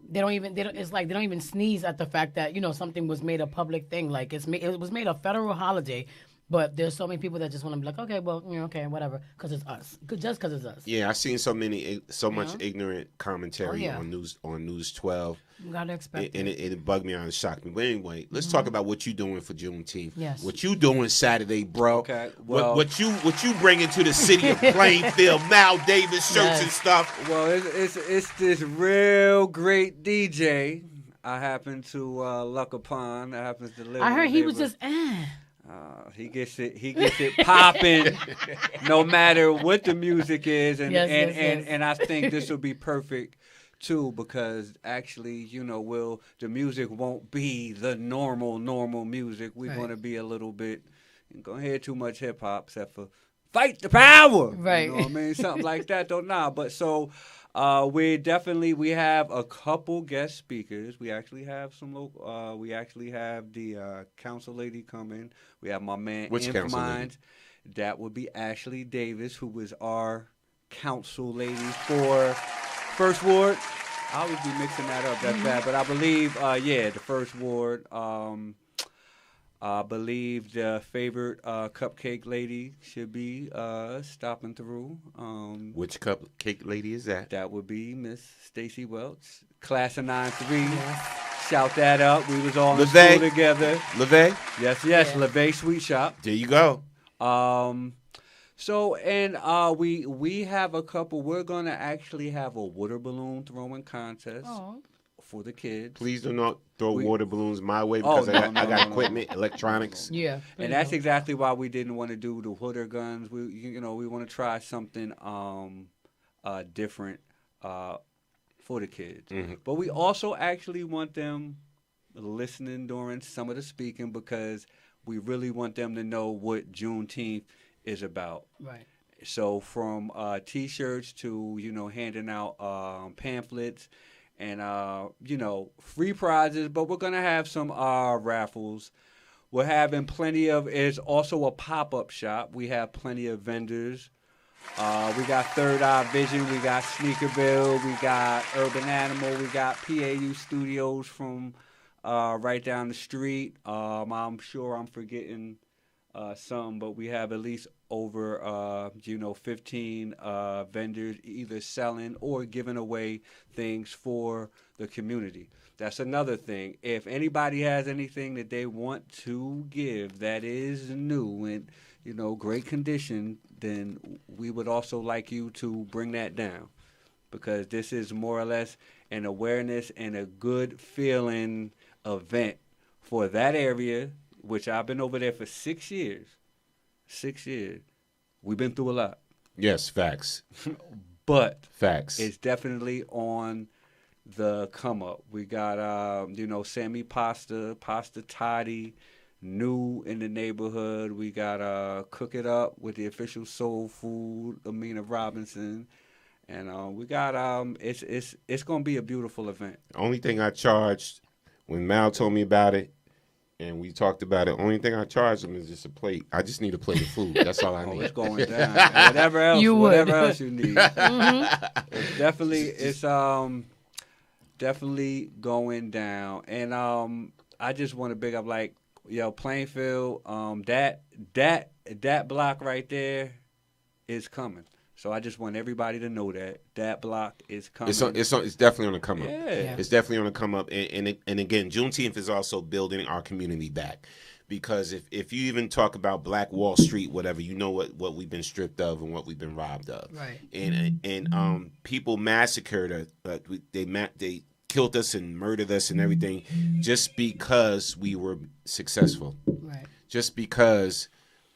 they don't even it's like they don't even sneeze at the fact that something was made a public thing. Like it was made a federal holiday. But there's so many people that just want to be like, okay, well, okay, whatever, because it's us, just because it's us. Yeah, I've seen so much ignorant commentary on News 12. You gotta expect and it bugged me out and shocked me. But anyway, let's talk about what you doing for Juneteenth. Yes. What you doing Saturday, bro? Okay. Well, what you bringing to the city of Plainfield, Mal Davis shirts and stuff. Well, it's this real great DJ I happen to luck upon. That happens to live. I heard he was just. He gets it popping, no matter what the music is, and and I think this will be perfect too, because actually, the music won't be the normal music. We're going to be a little bit. You're gonna hear too much hip hop, except for "Fight the Power," right? You know what I mean, something like that. Don't know, but so. We have a couple guest speakers. We actually have some local. We actually have the council lady coming. We have my man. Which council lady? That would be Ashley Davis, who was our council lady for First Ward. I always be mixing that up. That's bad, but I believe, the First Ward. I believe the favorite cupcake lady should be stopping through. Which cupcake lady is that? That would be Miss Stacy Welch, class of 9-3. Shout that out. We was all in school together. LeVay? Yes. Yeah. LeVay Sweet Shop. There you go. We have a couple. We're gonna actually have a water balloon throwing contest. For the kids. Please do not throw water balloons my way because I got equipment, electronics. Yeah. And that's exactly why we didn't want to do the water guns. We want to try something different for the kids. Mm-hmm. But we also actually want them listening during some of the speaking, because we really want them to know what Juneteenth is about. Right. So from T-shirts to, handing out pamphlets, and, free prizes, but we're going to have some raffles. We're having it's also a pop-up shop. We have plenty of vendors. We got Third Eye Vision. We got Sneakerville. We got Urban Animal. We got PAU Studios from right down the street. I'm sure I'm forgetting some, but we have at least over 15 vendors either selling or giving away things for the community. That's another thing. If anybody has anything that they want to give that is new and great condition, then we would also like you to bring that down, because this is more or less an awareness and a good feeling event for that area, which I've been over there for 6 years. 6 years. We've been through a lot. Yes, facts. But facts. It's definitely on the come up. We got Sammy Pasta Toddy, new in the neighborhood. We got Cook It Up with the official soul food, Amina Robinson. And we got it's gonna be a beautiful event. The only thing I charged when Mal told me about it, and we talked about it, only thing I charged them is just a plate. I just need a plate of food. That's all I need. It's going down. Whatever else you need. Mm-hmm. It's definitely going down. And I just want to big up Plainfield. That block right there is coming. So I just want everybody to know that block is coming. It's definitely on the come up. Yeah. It's definitely on the come up. And again, Juneteenth is also building our community back. Because if you even talk about Black Wall Street, whatever, you know what we've been stripped of and what we've been robbed of. Right. And people massacred us. They killed us and murdered us and everything just because we were successful. Right. Just because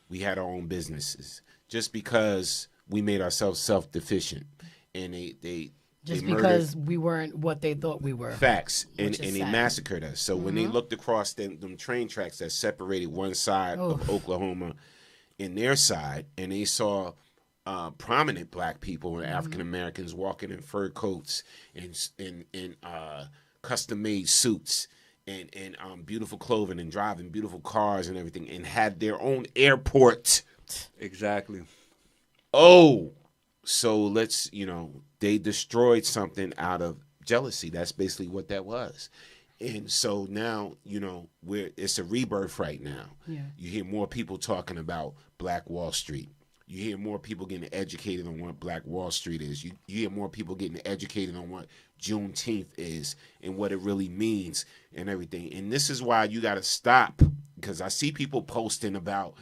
we had our own businesses. Just because we made ourselves self-deficient, and they because we weren't what they thought we were. Facts, and they massacred us. So when they looked across them train tracks that separated one side of Oklahoma and their side, and they saw prominent black people and African Americans walking in fur coats and custom-made suits and beautiful clothing and driving beautiful cars and everything, and had their own airport. Exactly. Oh, so let's, they destroyed something out of jealousy. That's basically what that was. And so now, you know, it's a rebirth right now. Yeah. You hear more people talking about Black Wall Street. You hear more people getting educated on what Black Wall Street is. You hear more people getting educated on what Juneteenth is and what it really means and everything. And this is why you got to stop, because I see people posting about,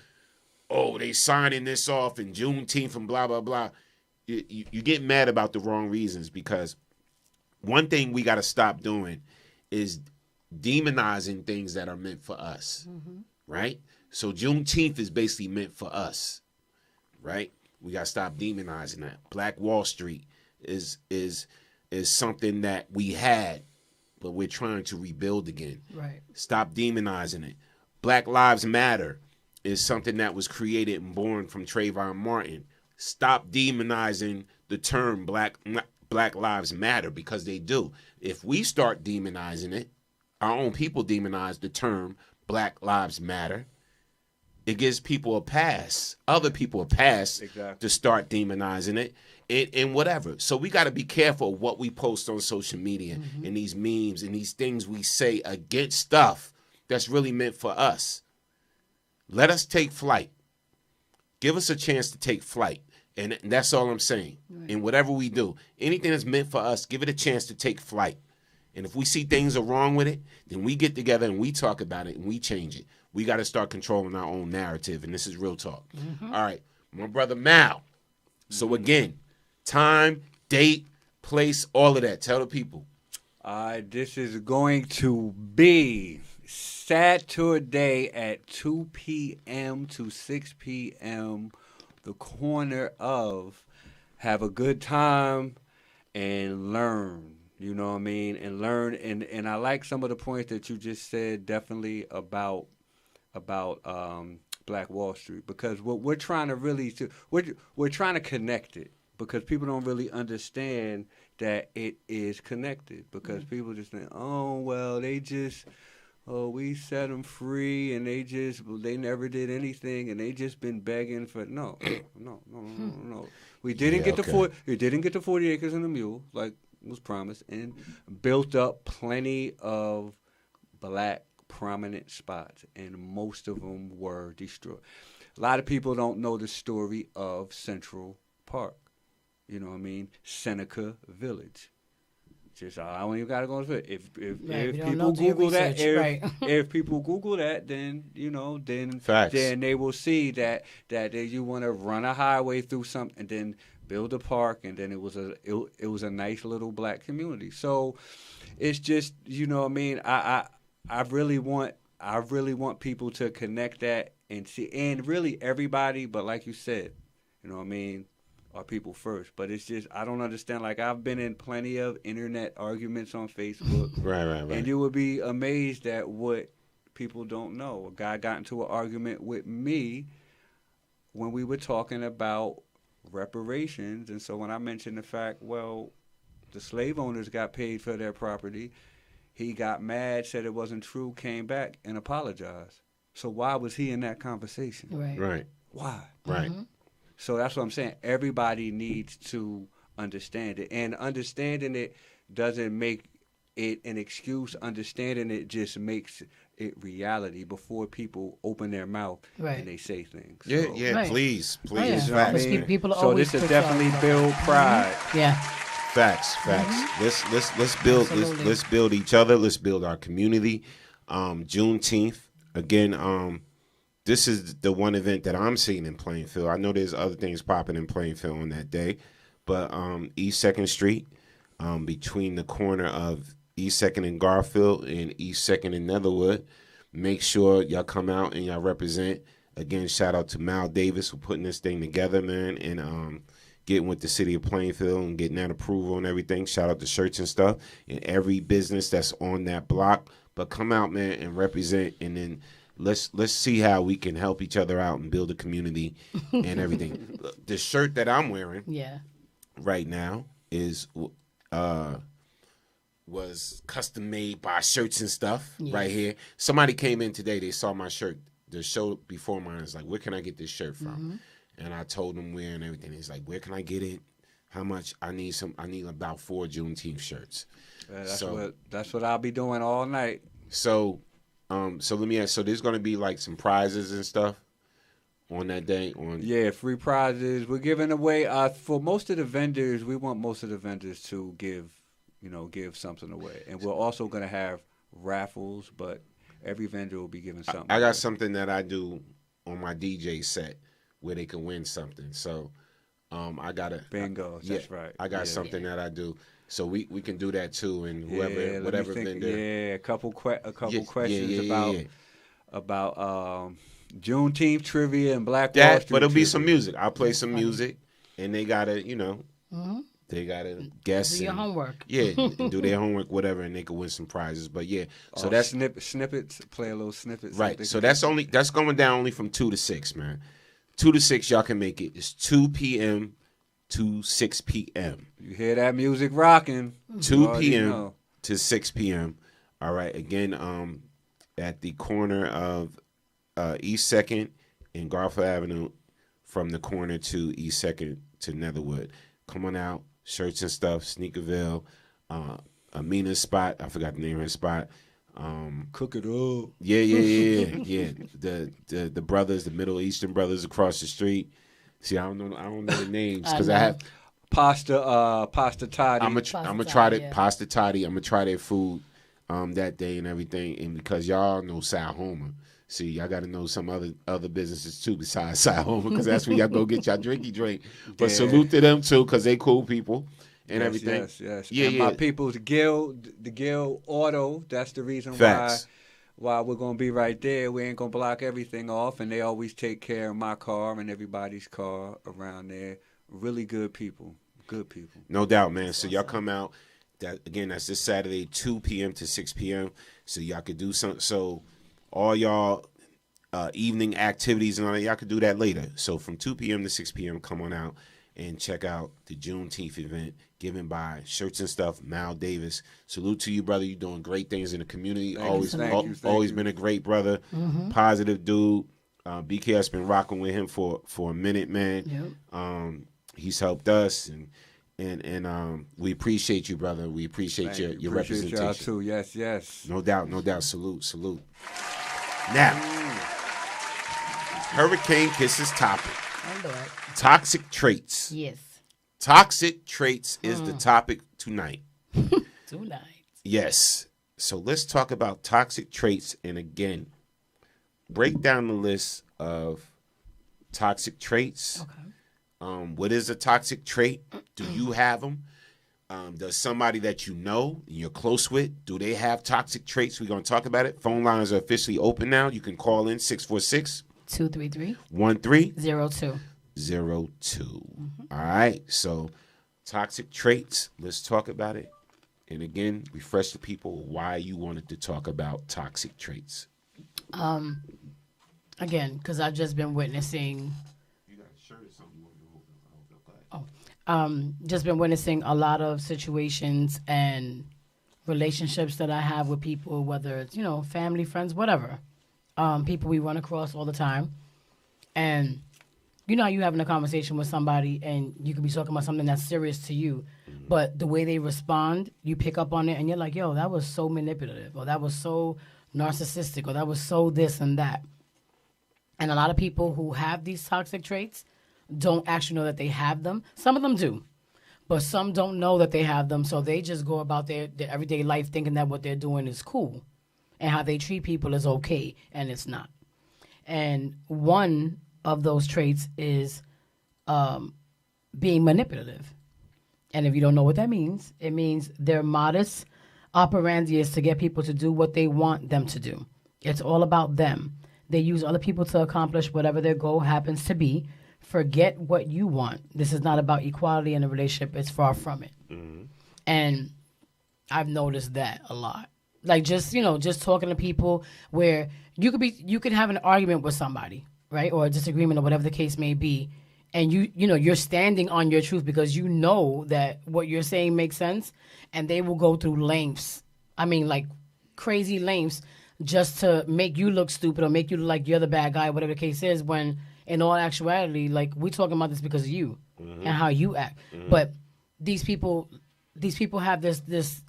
oh, they signing this off in Juneteenth and blah, blah, blah. You get mad about the wrong reasons, because one thing we got to stop doing is demonizing things that are meant for us, right? So Juneteenth is basically meant for us, right? We got to stop demonizing that. Black Wall Street is something that we had, but we're trying to rebuild again. Right. Stop demonizing it. Black Lives Matter is something that was created and born from Trayvon Martin. Stop demonizing the term Black Lives Matter, because they do. If we start demonizing it, our own people demonize the term Black Lives Matter, it gives people a pass, other people a pass to start demonizing it and whatever. So we got to be careful of what we post on social media and these memes and these things we say against stuff that's really meant for us. Let us take flight. Give us a chance to take flight. And that's all I'm saying. Right. And whatever we do, anything that's meant for us, give it a chance to take flight. And if we see things are wrong with it, then we get together and we talk about it and we change it. We got to start controlling our own narrative, and this is real talk. All right, my brother Mal. So again, time, date, place, all of that. Tell the people. This is going to be Saturday at 2 p.m. to 6 p.m., the corner of have a good time and learn. You know what I mean? And learn. And I like some of the points that you just said, definitely about Black Wall Street, because what we're trying to really we're trying to connect it, because people don't really understand that it is connected, because people just think, oh well, we set them free and they never did anything and they just been begging for no. We didn't get the 40 acres and a mule like was promised, and built up plenty of black prominent spots, and most of them were destroyed. A lot of people don't know the story of Central Park. You know what I mean? Seneca Village. Just I don't even gotta go into it. If people Google that, if people Google that, then then they will see that you want to run a highway through something and then build a park, and then it was a nice little black community. So it's just, you know what I mean, I really want people to connect that and see, and really everybody, but like you said, you know what I mean, are people first. But it's just, I don't understand. Like, I've been in plenty of internet arguments on Facebook. Right. And you would be amazed at what people don't know. A guy got into an argument with me when we were talking about reparations. And so when I mentioned the fact, well, the slave owners got paid for their property, he got mad, said it wasn't true, came back and apologized. So why was he in that conversation? Right. Why? Right. So that's what I'm saying. Everybody needs to understand it. And understanding it doesn't make it an excuse. Understanding it just makes it reality before people open their mouth and they say things. So, please. People so this is definitely build pride. Yeah. Facts. Let's build each other. Let's build our community. Juneteenth, again, this is the one event that I'm seeing in Plainfield. I know there's other things popping in Plainfield on that day, but East 2nd Street, between the corner of East 2nd and Garfield and East 2nd and Netherwood, make sure y'all come out and y'all represent. Again, shout out to Mal Davis for putting this thing together, man, and getting with the city of Plainfield and getting that approval and everything. Shout out to shirts and stuff and every business that's on that block. But come out, man, and represent, and then let's see how we can help each other out and build a community and everything. The shirt that I'm wearing right now is was custom made by Shirts and Stuff right here. Somebody came in today, they saw my shirt. The show before mine is like, where can I get this shirt from? And I told him where and everything. He's like, where can I get it? How much? I need about 4 Juneteenth shirts. That's what I'll be doing all night. So let me ask. So there's gonna be like some prizes and stuff on that day. Yeah, free prizes. We're giving away for most of the vendors. We want most of the vendors to give something away, and we're also gonna have raffles. But every vendor will be giving something. I got something that I do on my DJ set where they can win something. So I got bingo. That's right. I got something that I do. So we can do that too, and whatever vendor. Yeah, a couple questions about Juneteenth trivia and Black Wall Street. But it'll be trivia. some music. I'll play some music, and they gotta they gotta guess. Do your homework. Yeah, and do their homework, whatever, and they can win some prizes. But yeah, so that's snippets. Play a little snippets. Right. So that's going down only from 2 to 6, man. 2 to 6, y'all can make it. It's 2 p.m. to 6 p.m. You hear that music rocking? 2 p.m. to 6 p.m. All right. Again, at the corner of East 2nd and Garfield Avenue, from the corner to East 2nd to Netherwood. Come on out. Shirts and stuff. Sneakerville. Amina's spot. I forgot the name of her spot. Cook it up. Yeah. The brothers, the Middle Eastern brothers across the street. See, I don't know the names because I have pasta toddy. I'm gonna try the pasta toddy. I'm gonna try their food that day and everything. And because y'all know Sal Homer, see, y'all got to know some other businesses too besides Sal Homer, because that's where y'all go get y'all drinky drink. But salute to them too, because they cool people and everything. Yes. Yeah, and my people, the Guild Auto. That's the reason why we're gonna be right there. We ain't gonna block everything off, and they always take care of my car and everybody's car around there. Really good people. Good people. No doubt, man. So y'all come out. That's this Saturday, 2 p.m. to 6 p.m. So y'all could do something. So all y'all evening activities and all that, y'all could do that later. So from 2 p.m. to 6 p.m., come on out and check out the Juneteenth event given by Shirts and Stuff, Mal Davis. Salute to you, brother. You're doing great things in the community. Thank Always you. been a great brother. Mm-hmm. Positive dude. BK has been rocking with him for a minute, man. Yep. He's helped us, and we appreciate you, brother. We appreciate your representation. Y'all too. Yes. No doubt. Salute. Now, Hurricane Kiss's topic. Toxic traits. Yes. Toxic traits is the topic tonight. Yes. So let's talk about toxic traits, and again, break down the list of toxic traits. Okay. What is a toxic trait? Do you have them? Does somebody that you know, you're close with, do they have toxic traits? We're going to talk about it. Phone lines are officially open now. You can call in 646-233-1302. All right. So toxic traits, let's talk about it. And again, refresh the people why you wanted to talk about toxic traits. Again, because I've just been witnessing. You got a shirt or something you want to hold? Just been witnessing a lot of situations and relationships that I have with people, whether it's, family, friends, whatever. People we run across all the time. And how you having a conversation with somebody and you could be talking about something that's serious to you, but the way they respond, you pick up on it and you're like, yo, that was so manipulative, or that was so narcissistic, or that was so this and that. And a lot of people who have these toxic traits don't actually know that they have them. Some of them do, but some don't know that they have them, so they just go about their everyday life thinking that what they're doing is cool and how they treat people is okay, and it's not. And one of those traits is being manipulative. And if you don't know what that means, it means their modus operandi is to get people to do what they want them to do. It's all about them. They use other people to accomplish whatever their goal happens to be. Forget what you want. This is not about equality in a relationship. It's far from it. Mm-hmm. And I've noticed that a lot. Like just talking to people where you could have an argument with somebody, right? Or a disagreement or whatever the case may be. And you're standing on your truth because you know that what you're saying makes sense, and they will go through lengths. I mean, like crazy lengths just to make you look stupid or make you look like you're the bad guy, whatever the case is, when in all actuality, like, we're talking about this because of you and how you act. Mm-hmm. But these people these people have this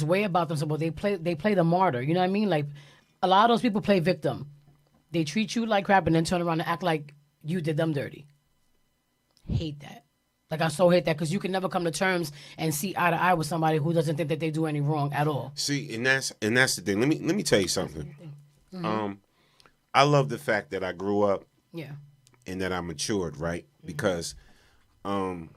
way about themselves. Well, they play the martyr. You know what I mean? Like a lot of those people play victim. They treat you like crap and then turn around and act like you did them dirty. Hate that. Like I so hate that because you can never come to terms and see eye to eye with somebody who doesn't think that they do any wrong at all. See, and that's the thing. Let me tell you something. Mm-hmm. I love the fact that I grew up. Yeah. And that I matured, right? Because, you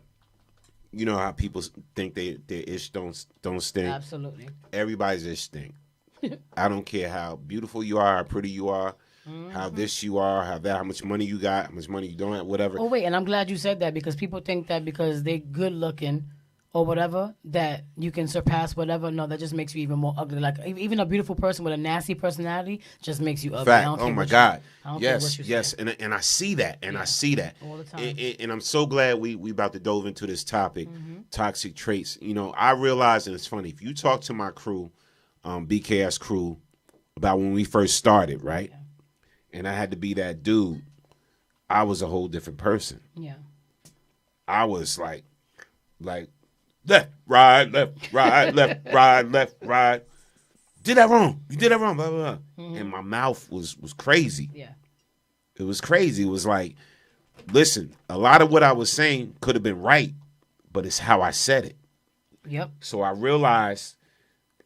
know how people think their ish don't stink. Absolutely. Everybody's ish stink. I don't care how beautiful you are, how pretty you are, how this you are, how much money you got, how much money you don't have, whatever. Oh wait, and I'm glad you said that because people think that because they're good looking or whatever that you can surpass whatever. No, that just makes you even more ugly. Like even a beautiful person with a nasty personality just makes you ugly. Fact. Oh my God. Yes. And I see that, I see that all the time. And I'm so glad we about to dove into this topic, toxic traits. You know, I realize, and it's funny, if you talk to my crew, BKS crew, about when we first started, right? And I had to be that dude, I was a whole different person. Yeah. I was like left, right, left, right, left, right, left, right. Did that wrong. You did that wrong, blah, blah, blah. And my mouth was crazy. Yeah. It was crazy. It was like, listen, a lot of what I was saying could have been right, but it's how I said it. Yep. So I realized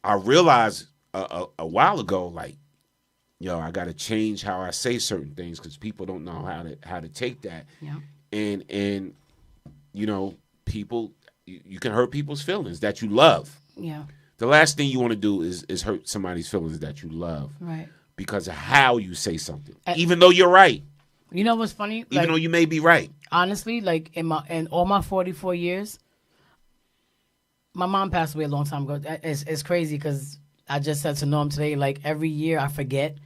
a while ago, like, yo, I got to change how I say certain things because people don't know how to take that. Yeah. And you know, people, you can hurt people's feelings that you love. Yeah. The last thing you want to do is hurt somebody's feelings that you love. Right. Because of how you say something. Even though you're right. You know what's funny? Even though you may be right. Honestly, like in all my 44 years, my mom passed away a long time ago. It's crazy because I just said to Norm today, like every year I forget.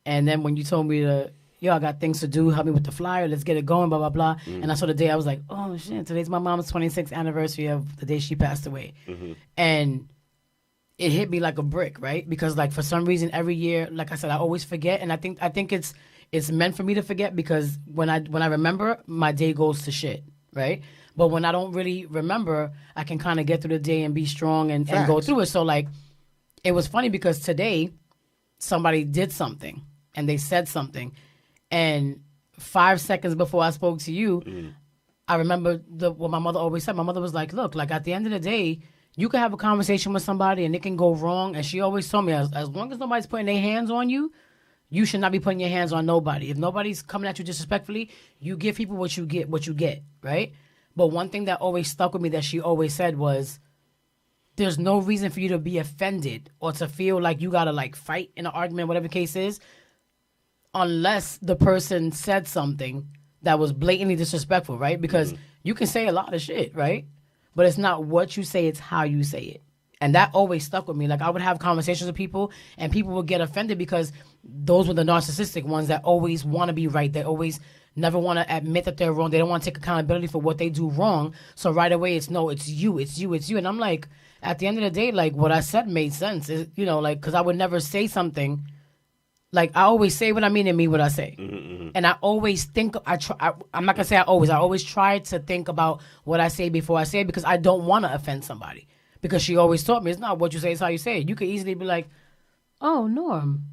And then when you told me I got things to do, help me with the flyer, let's get it going, blah, blah, blah. And I saw the day, I was like, oh shit, today's my mom's 26th anniversary of the day she passed away. And it hit me like a brick, right? Because like for some reason every year, like I said, I always forget. And I think it's meant for me to forget because when I remember, my day goes to shit, right? But when I don't really remember, I can kind of get through the day and be strong and go through it. So like, it was funny because today somebody did something and they said something. And 5 seconds before I spoke to you, I remember what my mother always said. My mother was like, look, like at the end of the day, you can have a conversation with somebody and it can go wrong. And she always told me, as long as nobody's putting their hands on you, you should not be putting your hands on nobody. If nobody's coming at you disrespectfully, you give people what you get, right? But one thing that always stuck with me that she always said was, there's no reason for you to be offended or to feel like you got to like fight in an argument, whatever the case is, unless the person said something that was blatantly disrespectful, right? Because you can say a lot of shit, right? But it's not what you say, it's how you say it. And that always stuck with me. Like I would have conversations with people and people would get offended because those were the narcissistic ones that always want to be right. They always never want to admit that they're wrong. They don't want to take accountability for what they do wrong. So right away it's you. And I'm like, at the end of the day, like what I said made sense. You know, like, because I would never say something. Like I always say what I mean and mean what I say. And I always think, I'm not going to say I always try to think about what I say before I say it because I don't want to offend somebody. Because she always taught me, it's not what you say, it's how you say it. You could easily be like, oh, Norm,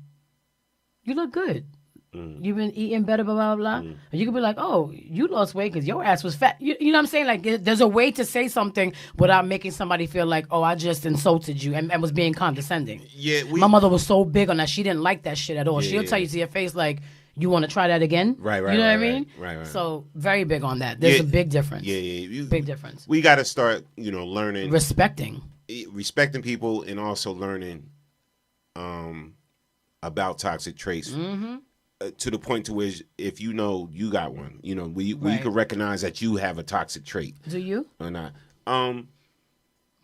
you look good. You've been eating better, blah, blah, blah. And you could be like, oh, you lost weight because your ass was fat. You know what I'm saying? Like, there's a way to say something without making somebody feel like, oh, I just insulted you and was being condescending. Yeah, my mother was so big on that. She didn't like that shit at all. She'll tell you to your face, like, you want to try that again? Right. You know what I mean? Right. So, very big on that. There's a big difference. Yeah. Big difference. We got to start, learning. Respecting people and also learning about toxic traits. To the point to where if you know you got one, where you can recognize that you have a toxic trait. Do you? Or not.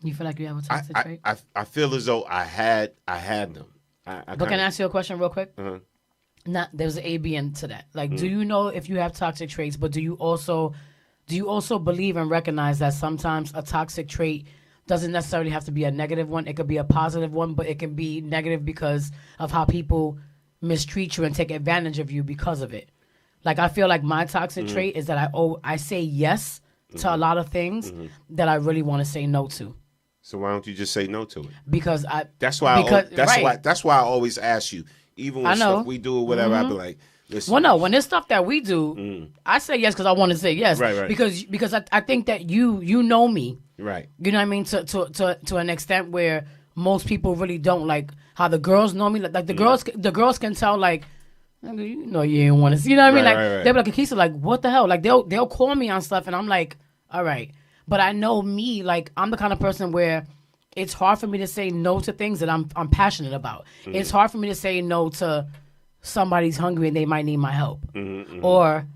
You feel like you have a toxic trait? I feel as though I had them. But can I ask you a question real quick? There's an A, B, and to that. Like, do you know if you have toxic traits, but do you also believe and recognize that sometimes a toxic trait doesn't necessarily have to be a negative one? It could be a positive one, but it can be negative because of how people mistreat you and take advantage of you because of it. Like I feel like my toxic trait is that I say yes to a lot of things that I really want to say no to. So why don't you just say no to it? Because that's why I always ask you, even when stuff we do or whatever, I be like, listen. Well, no, when there's stuff that we do, I say yes because I want to say yes. Right. Because I think that you know me. Right. You know what I mean? To an extent where most people really don't, like how the girls know me. Like the girls can tell, like, you know, you ain't want to see. You know what I mean? Like they'll be like, Akisa, like, what the hell? Like they'll call me on stuff, and I'm like, all right. But I know me, like I'm the kind of person where it's hard for me to say no to things that I'm passionate about. It's hard for me to say no to somebody's hungry and they might need my help, or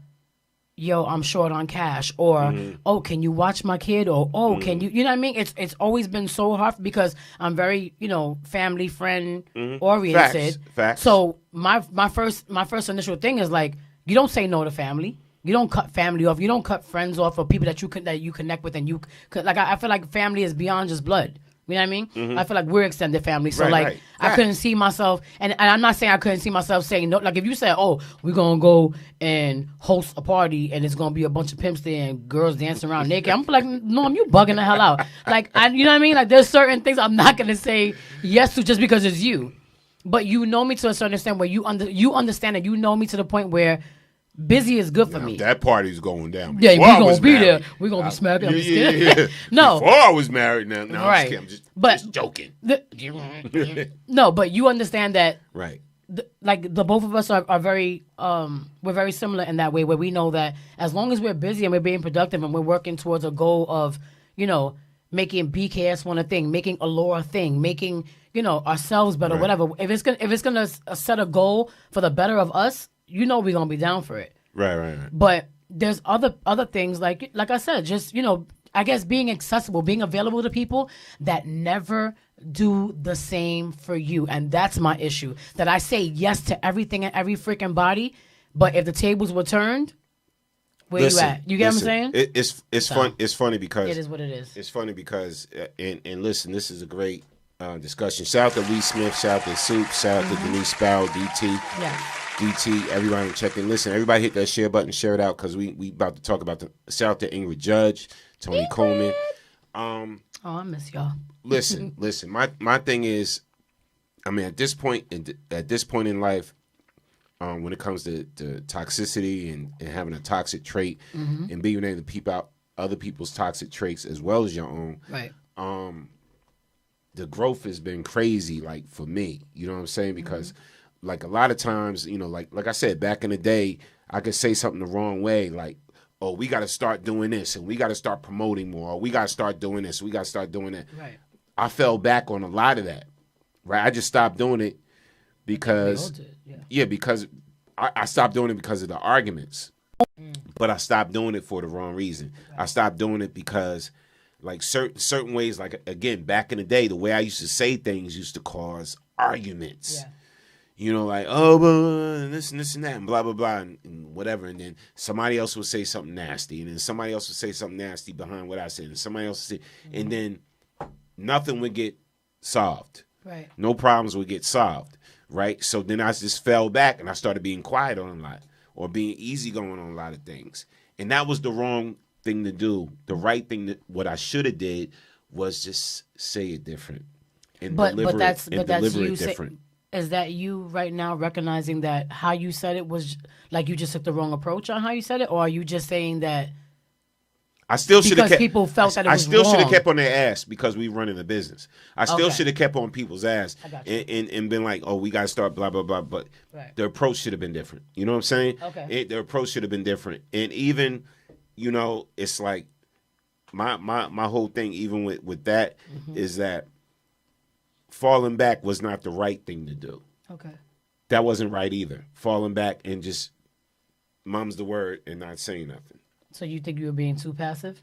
yo, I'm short on cash, or oh, can you watch my kid, or oh, can you know what I mean? It's always been so hard because I'm very, you know, family friend oriented. Facts. So my first initial thing is like, you don't say no to family. You don't cut family off. You don't cut friends off, or people that you connect with, and you like. I feel like family is beyond just blood. You know what I mean? I feel like we're extended family. So I couldn't see myself, and I'm not saying I couldn't see myself saying no. Like if you said, oh, we're gonna go and host a party and it's gonna be a bunch of pimps there and girls dancing around naked, I'm like, no, you bugging the hell out. Like you know what I mean? Like there's certain things I'm not gonna say yes to just because it's you. But you know me to a certain extent where you understand that you know me to the point where busy is good for me. That party's going down. Yeah, we're going to be there. We're going to be smacking. Yeah. No. Before I was married, now right. I'm just joking. No, but you understand that. Right. The both of us are very, we're very similar in that way, where we know that as long as we're busy and we're being productive and we're working towards a goal of, you know, making BKS1 a thing, making Allure a thing, making, you know, ourselves better, whatever. If it's gonna set a goal for the better of us, you know we're gonna be down for it. Right. But there's other things like I said, just, you know, I guess being accessible, being available to people that never do the same for you. And that's my issue. That I say yes to everything and every freaking body, but if the tables were turned, where you at? You get what I'm saying? It's fun. It's funny because it is what it is. It's funny because and listen, this is a great discussion. Shout out to Lee Smith, shout out to Soup, shout out to Denise Sparrow, DT. Yeah. DT, everybody check in. Listen, everybody hit that share button, share it out, because we about to talk about shout out to Ingrid Judge, Tony Coleman. Oh, I miss y'all. Listen. My thing is, I mean, at this point in life, when it comes to toxicity and having a toxic trait and being able to peep out other people's toxic traits as well as your own, right? The growth has been crazy, like for me. You know what I'm saying? Because like a lot of times, you know, like I said, back in the day, I could say something the wrong way, like, oh, we got to start doing this, and we got to start promoting more, or we got to start doing this, we got to start doing that. Right. I fell back on a lot of that, right? I just stopped doing it because, because I stopped doing it because of the arguments, but I stopped doing it for the wrong reason. Right. I stopped doing it because, like, certain ways, like, again, back in the day, the way I used to say things used to cause arguments. Yeah. You know, like, oh, this and this and that, and blah, blah, blah, and whatever. And then somebody else would say something nasty, and then somebody else would say something nasty behind what I said, and somebody else would say, and then nothing would get solved. Right. No problems would get solved, right? So then I just fell back, and I started being quiet on a lot, or being easygoing on a lot of things. And that was the wrong thing to do. The right thing, what I should have did was just say it different and deliver it different. Is that you right now recognizing that how you said it was like you just took the wrong approach on how you said it, or are you just saying that I still should have kept people felt that it was I still wrong? Should have kept on their ass because we running a business. I still should have kept on people's ass and been like, oh, we got to start blah blah blah. But the approach should have been different. You know what I'm saying? Okay. The approach should have been different. And even, you know, it's like my whole thing even with that is that falling back was not the right thing to do. Okay. That wasn't right either. Falling back and just mum's the word and not saying nothing. So you think you were being too passive?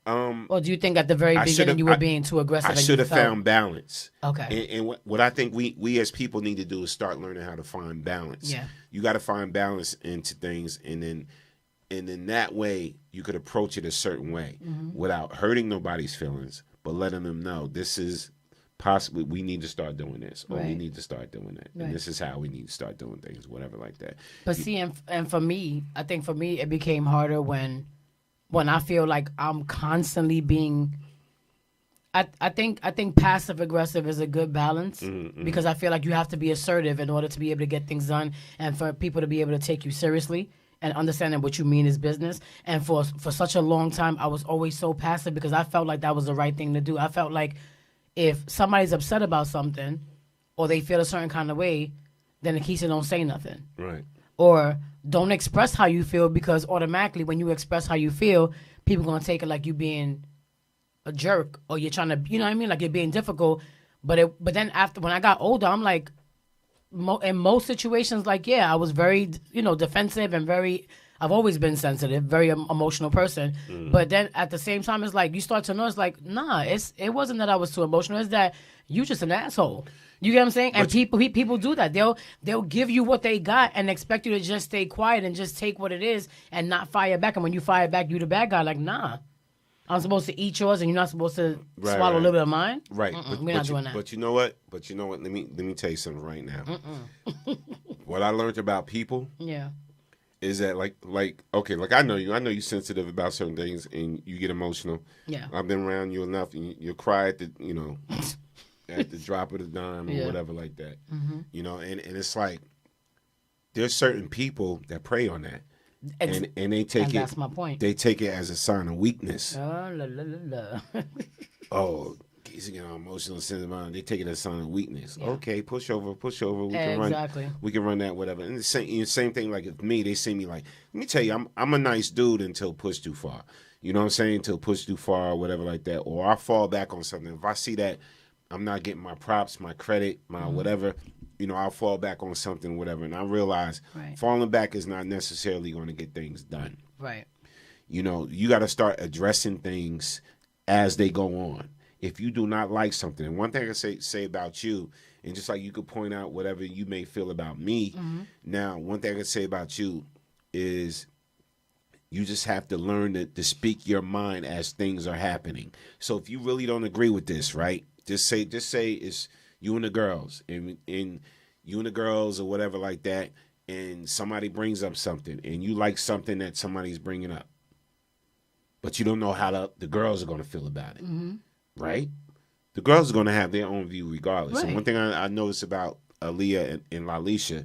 Or do you think at the very beginning you were being too aggressive? I should have found balance. Okay. And what I think we as people need to do is start learning how to find balance. Yeah. You got to find balance into things, and then that way you could approach it a certain way without hurting nobody's feelings, but letting them know this is possibly we need to start doing this, or we need to start doing that, and this is how we need to start doing things, whatever like that. But see, and for me, I think for me it became harder when when I feel like I'm constantly being. I think passive aggressive is a good balance because I feel like you have to be assertive in order to be able to get things done and for people to be able to take you seriously and understanding what you mean is business. And for such a long time, I was always so passive because I felt like that was the right thing to do. I felt like if somebody's upset about something or they feel a certain kind of way, then the key to don't say nothing. Right. Or don't express how you feel because automatically when you express how you feel, people going to take it like you being a jerk or you're trying to, you know what I mean? Like you're being difficult. But then after, when I got older, I'm like, in most situations, like, yeah, I was very, defensive and I've always been sensitive, very emotional person. But then at the same time, it's like, you start to know, it's like, nah, it wasn't that I was too emotional. It's that you just an asshole. You get what I'm saying? And people do that. They'll give you what they got and expect you to just stay quiet and just take what it is and not fire back. And when you fire back, you the bad guy. Like, nah. I'm supposed to eat yours, and you're not supposed to swallow a little bit of mine. Right, we're not doing that. But you know what? Let me tell you something right now. What I learned about people, is that like I know you sensitive about certain things, and you get emotional. Yeah, I've been around you enough, and you cry at the at the drop of the dime or whatever like that. And it's like there's certain people that prey on that. And they take it. That's my point. They take it as a sign of weakness. Oh, he's getting emotional, sensitive. They take it as a sign of weakness. Yeah. Okay, push over. We can run. We can run that, whatever. And the same thing. Like with me, they see me like. Let me tell you, I'm a nice dude until pushed too far. You know what I'm saying? Until pushed too far, or whatever like that. Or I fall back on something. If I see that I'm not getting my props, my credit, my whatever. I'll fall back on something, whatever. And I realize falling back is not necessarily going to get things done. Right. You got to start addressing things as they go on. If you do not like something, and one thing I say about you, and just like you could point out whatever you may feel about me, now, one thing I can say about you is you just have to learn to speak your mind as things are happening. So if you really don't agree with this, right, just say it's you and the girls, and you and the girls or whatever like that, and somebody brings up something, and you like something that somebody's bringing up, but you don't know how the girls are going to feel about it, right? The girls are going to have their own view regardless. Right. And one thing I noticed about Aaliyah and Lalisha,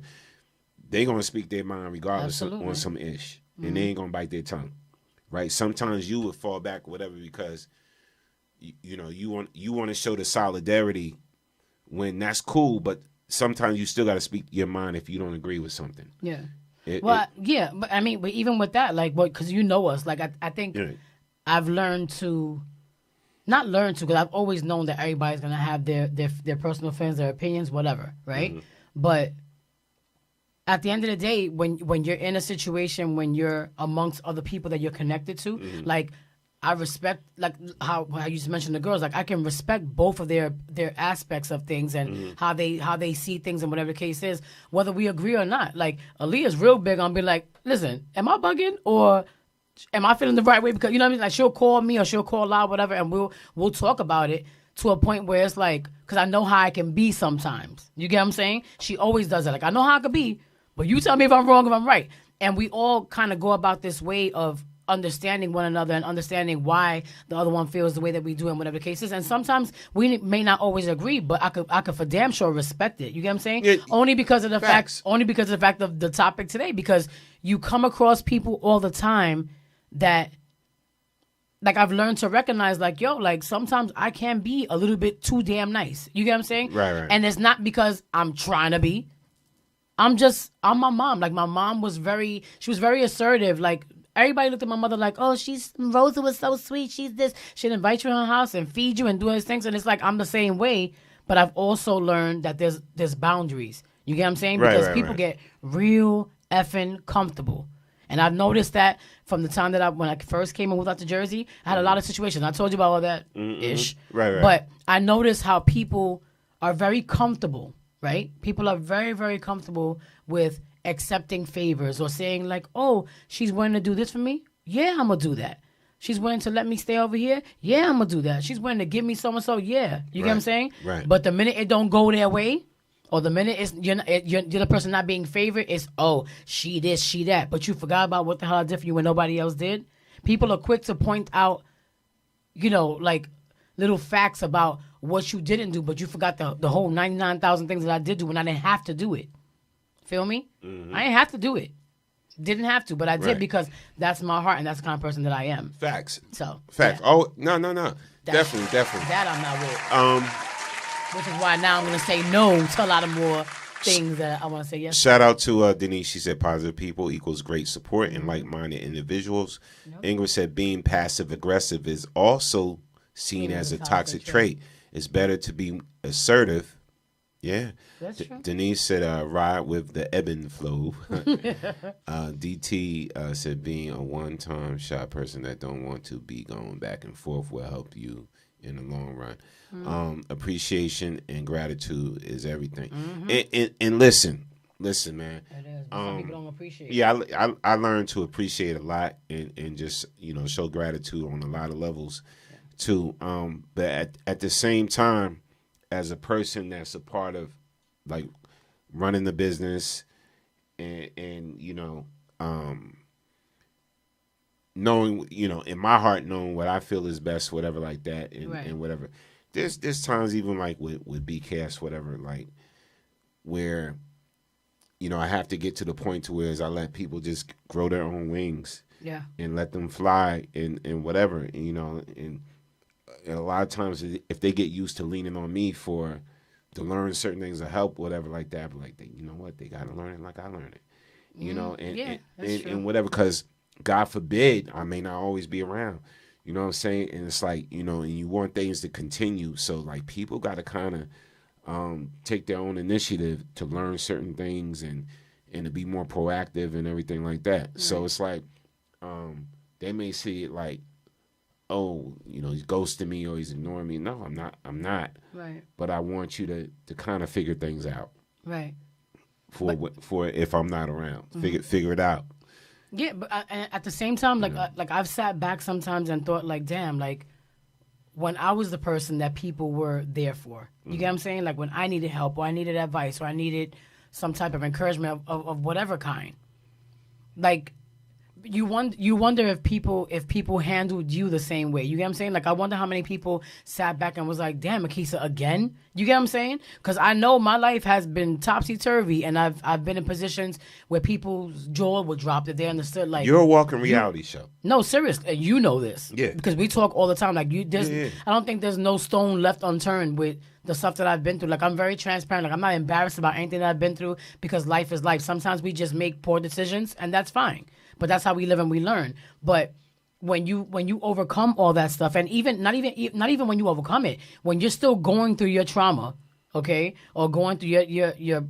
they're going to speak their mind regardless on some ish, and they ain't going to bite their tongue, right? Sometimes you would fall back, whatever, because you want to show the solidarity. When that's cool, but sometimes you still got to speak your mind if you don't agree with something. Yeah. But I mean, but even with that, like, because you know us, like, I think I've learned to, not learn to, because I've always known that everybody's going to have their personal feelings, their opinions, whatever, right? But at the end of the day, when you're in a situation, when you're amongst other people that you're connected to, like, I respect, like how you just mentioned the girls. Like I can respect both of their aspects of things and how they see things and whatever the case is, whether we agree or not. Like Aaliyah's real big on being like, listen, am I bugging or am I feeling the right way? Because you know what I mean. Like she'll call me or she'll call Loud, whatever, and we'll talk about it to a point where it's like, because I know how I can be sometimes. You get what I'm saying? She always does that. Like I know how I could be, but you tell me if I'm wrong, if I'm right. And we all kind of go about this way of understanding one another and understanding why the other one feels the way that we do and whatever the case is. And sometimes we may not always agree, but I could for damn sure respect it. You get what I'm saying? Yeah, only because of the fact of the topic today, because you come across people all the time that, like, I've learned to recognize, like, yo, like, sometimes I can be a little bit too damn nice. You get what I'm saying? Right. And it's not because I'm trying to be. I'm my mom. Like, my mom was very assertive. Like, everybody looked at my mother like, oh, Rosa was so sweet. She's this. She'd invite you in her house and feed you and do those things. And it's like, I'm the same way. But I've also learned that there's boundaries. You get what I'm saying? Because people get real effing comfortable. And I've noticed that from the time that when I first came and moved out to Jersey, I had a lot of situations. I told you about all that ish. Right. But I noticed how people are very comfortable, right? People are very, very comfortable with accepting favors or saying like, oh, she's willing to do this for me? Yeah, I'm going to do that. She's willing to let me stay over here? Yeah, I'm going to do that. She's willing to give me so-and-so? Yeah. You get what I'm saying? Right. But the minute it don't go their way, or the minute you're the person not being favored, it's, oh, she this, she that. But you forgot about what the hell I did for you when nobody else did. People are quick to point out, you know, like little facts about what you didn't do, but you forgot the whole 99,000 things that I did do when I didn't have to do it. Feel me? Mm-hmm. I didn't have to do it. Didn't have to, but I did Right. because that's my heart and that's the kind of person that I am. Facts. So Facts. yeah. Oh no. Definitely. That I'm not with. Which is why now I'm gonna say no to a lot of more things that I want to say yes. Shout out to Denise. She said positive people equals great support and like-minded individuals. Ingrid said being passive aggressive is also seen as a toxic trait. It's better to be assertive. Yeah. That's true. Denise said ride with the ebb and flow. DT said being a one-time shot person that don't want to be going back and forth will help you in the long run. Appreciation and gratitude is everything. And listen, man. It is. Some people don't appreciate. Yeah, I learned to appreciate a lot and just show gratitude on a lot of levels too. But at the same time, as a person that's a part of like running the business and knowing, in my heart, knowing what I feel is best, whatever like that, and whatever. There's times even like with BKS, whatever, like where, I have to get to the point to where I let people just grow their own wings. Yeah. And let them fly and whatever, and a lot of times if they get used to leaning on me to learn certain things or help, whatever like that, but like, you know what, they got to learn it like I learned it, and whatever, because God forbid I may not always be around, you know what I'm saying? And it's like, and you want things to continue. So like people got to kind of take their own initiative to learn certain things and to be more proactive and everything like that. Right. So it's like they may see it like, oh, he's ghosting me or he's ignoring me. No, I'm not. Right. But I want you to kind of figure things out. Right. For if I'm not around, figure it out. Yeah, but at the same time, like I've sat back sometimes and thought, like, damn, like when I was the person that people were there for. You get what I'm saying? Like when I needed help or I needed advice or I needed some type of encouragement of whatever kind. Like you wonder if people handled you the same way. You get what I'm saying? Like I wonder how many people sat back and was like, "Damn, Makisa again." You get what I'm saying? Because I know my life has been topsy turvy, and I've been in positions where people's jaw would drop that they understood. Like you're a walking reality show. No, seriously, you know this. Yeah. Because we talk all the time. Like I don't think there's no stone left unturned with the stuff that I've been through. Like I'm very transparent. Like I'm not embarrassed about anything that I've been through because life is life. Sometimes we just make poor decisions, and that's fine. But that's how we live and we learn. But when you overcome all that stuff, and even not even when you overcome it, when you're still going through your trauma, okay, or going through your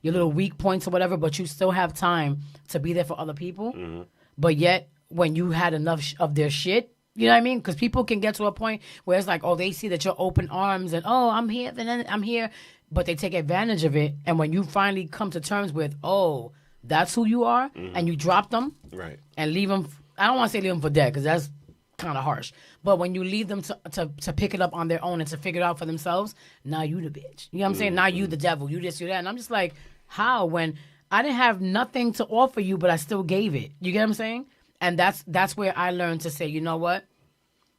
little weak points or whatever, but you still have time to be there for other people. Mm-hmm. But yet, when you had enough of their shit, you know what I mean? Because people can get to a point where it's like, oh, they see that you're open arms and oh, I'm here, and then I'm here, but they take advantage of it. And when you finally come to terms with, oh, that's who you are, and you drop them, right, and leave them. I don't want to say leave them for dead because that's kind of harsh. But when you leave them to pick it up on their own and to figure it out for themselves, now you the bitch. You know what I'm saying? Now you the devil. You this, you that. And I'm just like, how? When I didn't have nothing to offer you, but I still gave it. You get what I'm saying? And that's where I learned to say, you know what?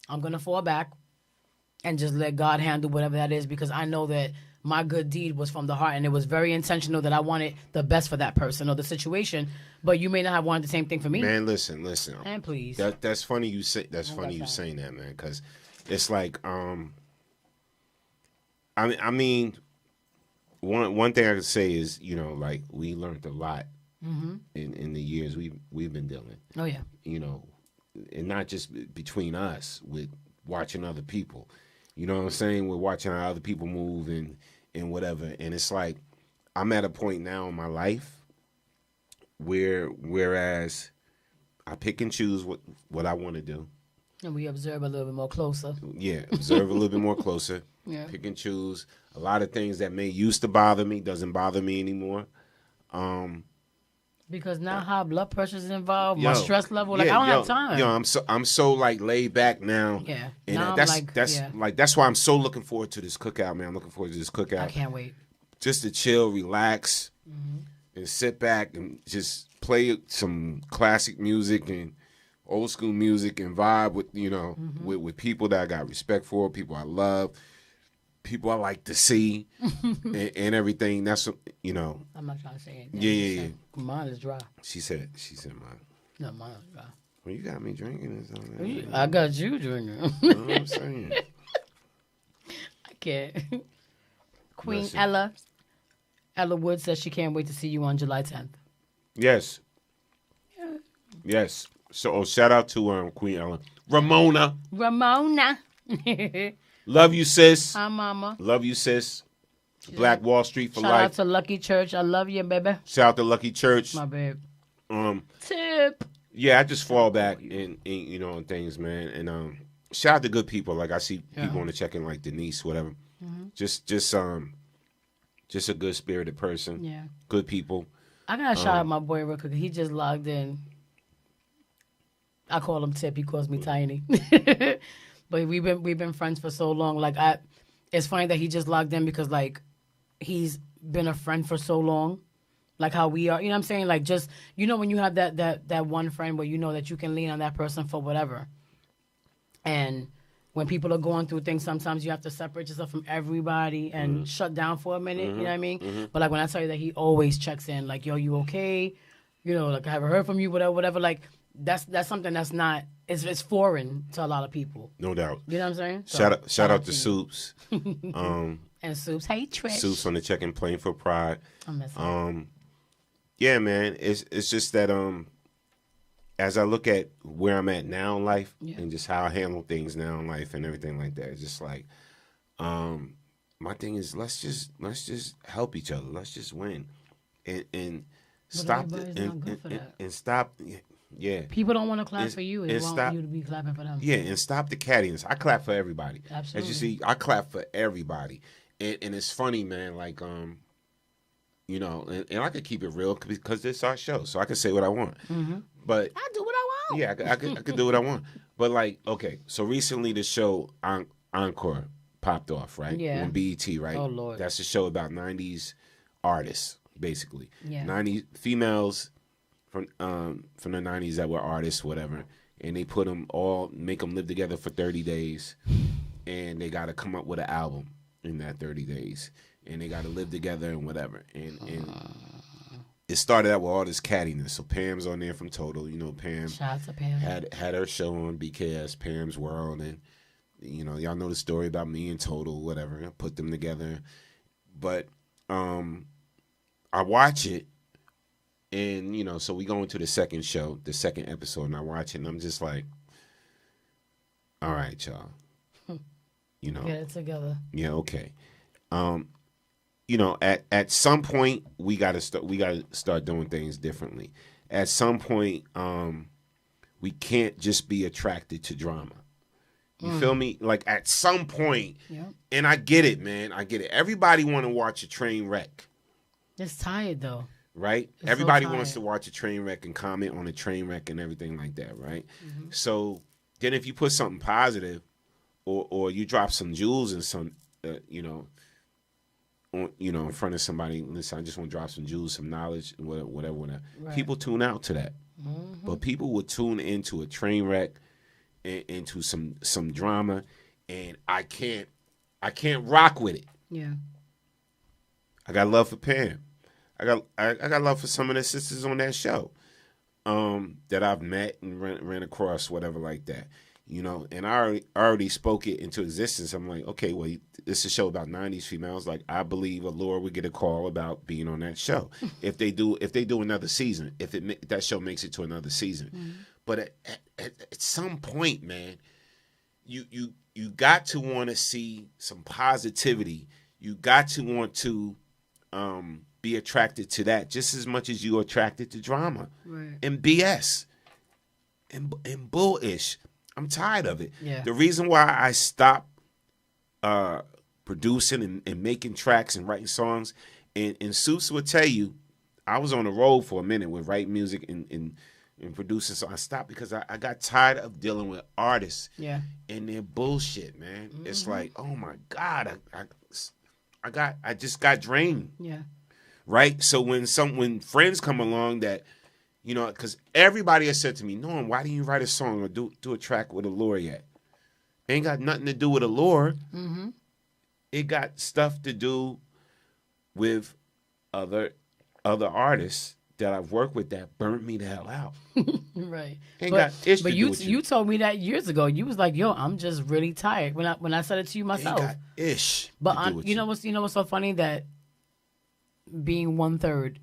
I'm gonna fall back and just let God handle whatever that is, because I know that my good deed was from the heart, and it was very intentional that I wanted the best for that person or the situation. But you may not have wanted the same thing for me. Man, listen. And please. That's funny you say. That's funny you saying that, man, because it's like, I mean, one thing I could say is, like we learned a lot in the years we've been dealing. Oh yeah. And not just between us, with watching other people. You know what I'm saying? We're watching how other people move and whatever. And it's like, I'm at a point now in my life whereas I pick and choose what I want to do. And we observe a little bit more closer. Yeah, observe a little bit more closer. Yeah. Pick and choose. A lot of things that may used to bother me doesn't bother me anymore. Because now high blood pressure is involved, my stress level, like I don't have time. I'm so like laid back now. Yeah. And now that's why I'm so looking forward to this cookout, man. I'm looking forward to this cookout. I can't wait. Just to chill, relax, and sit back and just play some classic music and old school music and vibe with, you know, with people that I got respect for, people I love, people I like to see, and everything. That's, you know. I'm not trying to say anything. Yeah. Mine is dry. She said mine. No, mine is dry. Well, you got me drinking or something. I got you drinking. You know what I'm saying? I can't. Queen Listen. Ella Wood says she can't wait to see you on July 10th. Yes. Yes. So shout out to Queen Ella. Ramona. Love you, sis. Hi, mama. Love you, sis. Black Wall Street for Shout life. out to Lucky Church. I love you, baby. Shout out to Lucky Church. My babe. Tip. Yeah, I just fall back in you know, on things, man. And shout out to good people. Like I see people on the check-in like Denise, whatever. Just a good spirited person. Yeah. Good people. I gotta shout out my boy real quick. He just logged in. I call him Tip. He calls me Tiny. But we've been friends for so long. Like it's funny that he just logged in because like he's been a friend for so long. Like how we are, you know what I'm saying? Like just, you know, when you have that one friend where you know that you can lean on that person for whatever. And when people are going through things, sometimes you have to separate yourself from everybody and shut down for a minute, you know what I mean? But like when I tell you that he always checks in, like, yo, you okay? You know, like I haven't heard from you, whatever. Like that's something that's not, it's foreign to a lot of people. No doubt. You know what I'm saying? Shout out to Soups. And Soups, hey Trish. Soups on the check-in playing for Pride. I miss him. Yeah, man. It's just that as I look at where I'm at now in life and just how I handle things now in life and everything like that, it's just like my thing is let's just help each other. Let's just win. And stop and stop. Yeah. People don't want to clap for you. They want you to be clapping for them. Yeah, and stop the cattiness. I clap for everybody. Absolutely. As you see, I clap for everybody. And it's funny, man, like you know, and I could keep it real because it's our show, so I can say what I want. But I do what I want. Yeah, I could do what I want. But like, okay, so recently the show Encore popped off, right? Yeah. On BET, right? Oh Lord. That's a show about 90s artists, basically. Yeah. 90s females from the 90s that were artists, whatever, and they make them live together for 30 days, and they got to come up with an album in that 30 days. And they got to live together and whatever. And it started out with all this cattiness. So Pam's on there from Total. You know, Pam, Shout out to Pam. had her show on BKS, Pam's World. And, you know, y'all know the story about me and Total, whatever. I put them together. But I watch it. And, you know, so we go into the second show, the second episode. And I watch it. And I'm just like, all right, y'all. You know. Get it together. Yeah, okay. You know, at some point we gotta start doing things differently. At some point, we can't just be attracted to drama. You feel me? Like at some point, and I get it, man. I get it. Everybody want to watch a train wreck. It's tired though. Right? It's Everybody so wants to tired. watch a train wreck and comment on a train wreck and everything like that, right? So then if you put something positive or you drop some jewels and some, in front of somebody, listen, I just want to drop some jewels, some knowledge, whatever. Right. People tune out to that. But people will tune into a train wreck and into some drama, and I can't rock with it. Yeah. I got love for Pam. I got love for some of the sisters on that show that I've met and ran across, whatever like that. You know, and I already spoke it into existence. I'm like, okay, well, this is a show about 90s females. Like, I believe Allure would get a call about being on that show if they do another season. If that show makes it to another season, but at some point, man, you got to want to see some positivity. You got to want to be attracted to that just as much as you're attracted to drama and BS and bullish. I'm tired of it. Yeah. The reason why I stopped producing and making tracks and writing songs, and Soups will tell you, I was on the road for a minute with writing music and producing, so I stopped because I got tired of dealing with artists and their bullshit, man. It's like, oh my God, I just got drained. Yeah. Right? So when friends come along that You know, because everybody has said to me, Norm, why didn't you write a song or do a track with Allure yet? Ain't got nothing to do with Allure. Mm-hmm. It got stuff to do with other artists that I've worked with that burnt me the hell out. Right. But you told me that years ago. You was like, "Yo, I'm just really tired." When I said it to you myself. Ain't got ish. But you know what's so funny, that being 1/3,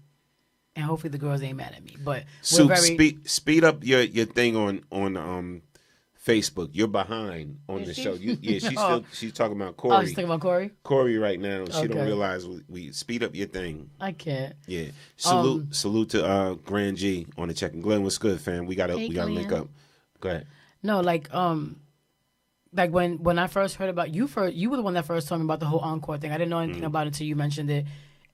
and hopefully the girls ain't mad at me. But so speed up your thing on Facebook. You're behind on the show. She's talking about Corey. Oh, she's talking about Corey? Corey right now. She Okay. don't realize we speed up your thing. I can't. Yeah. Salute to Grand G on the check. And Glenn, what's good, fam? We gotta link up. Go ahead. No, like when I first heard about you were the one that first told me about the whole encore thing. I didn't know anything about it until you mentioned it.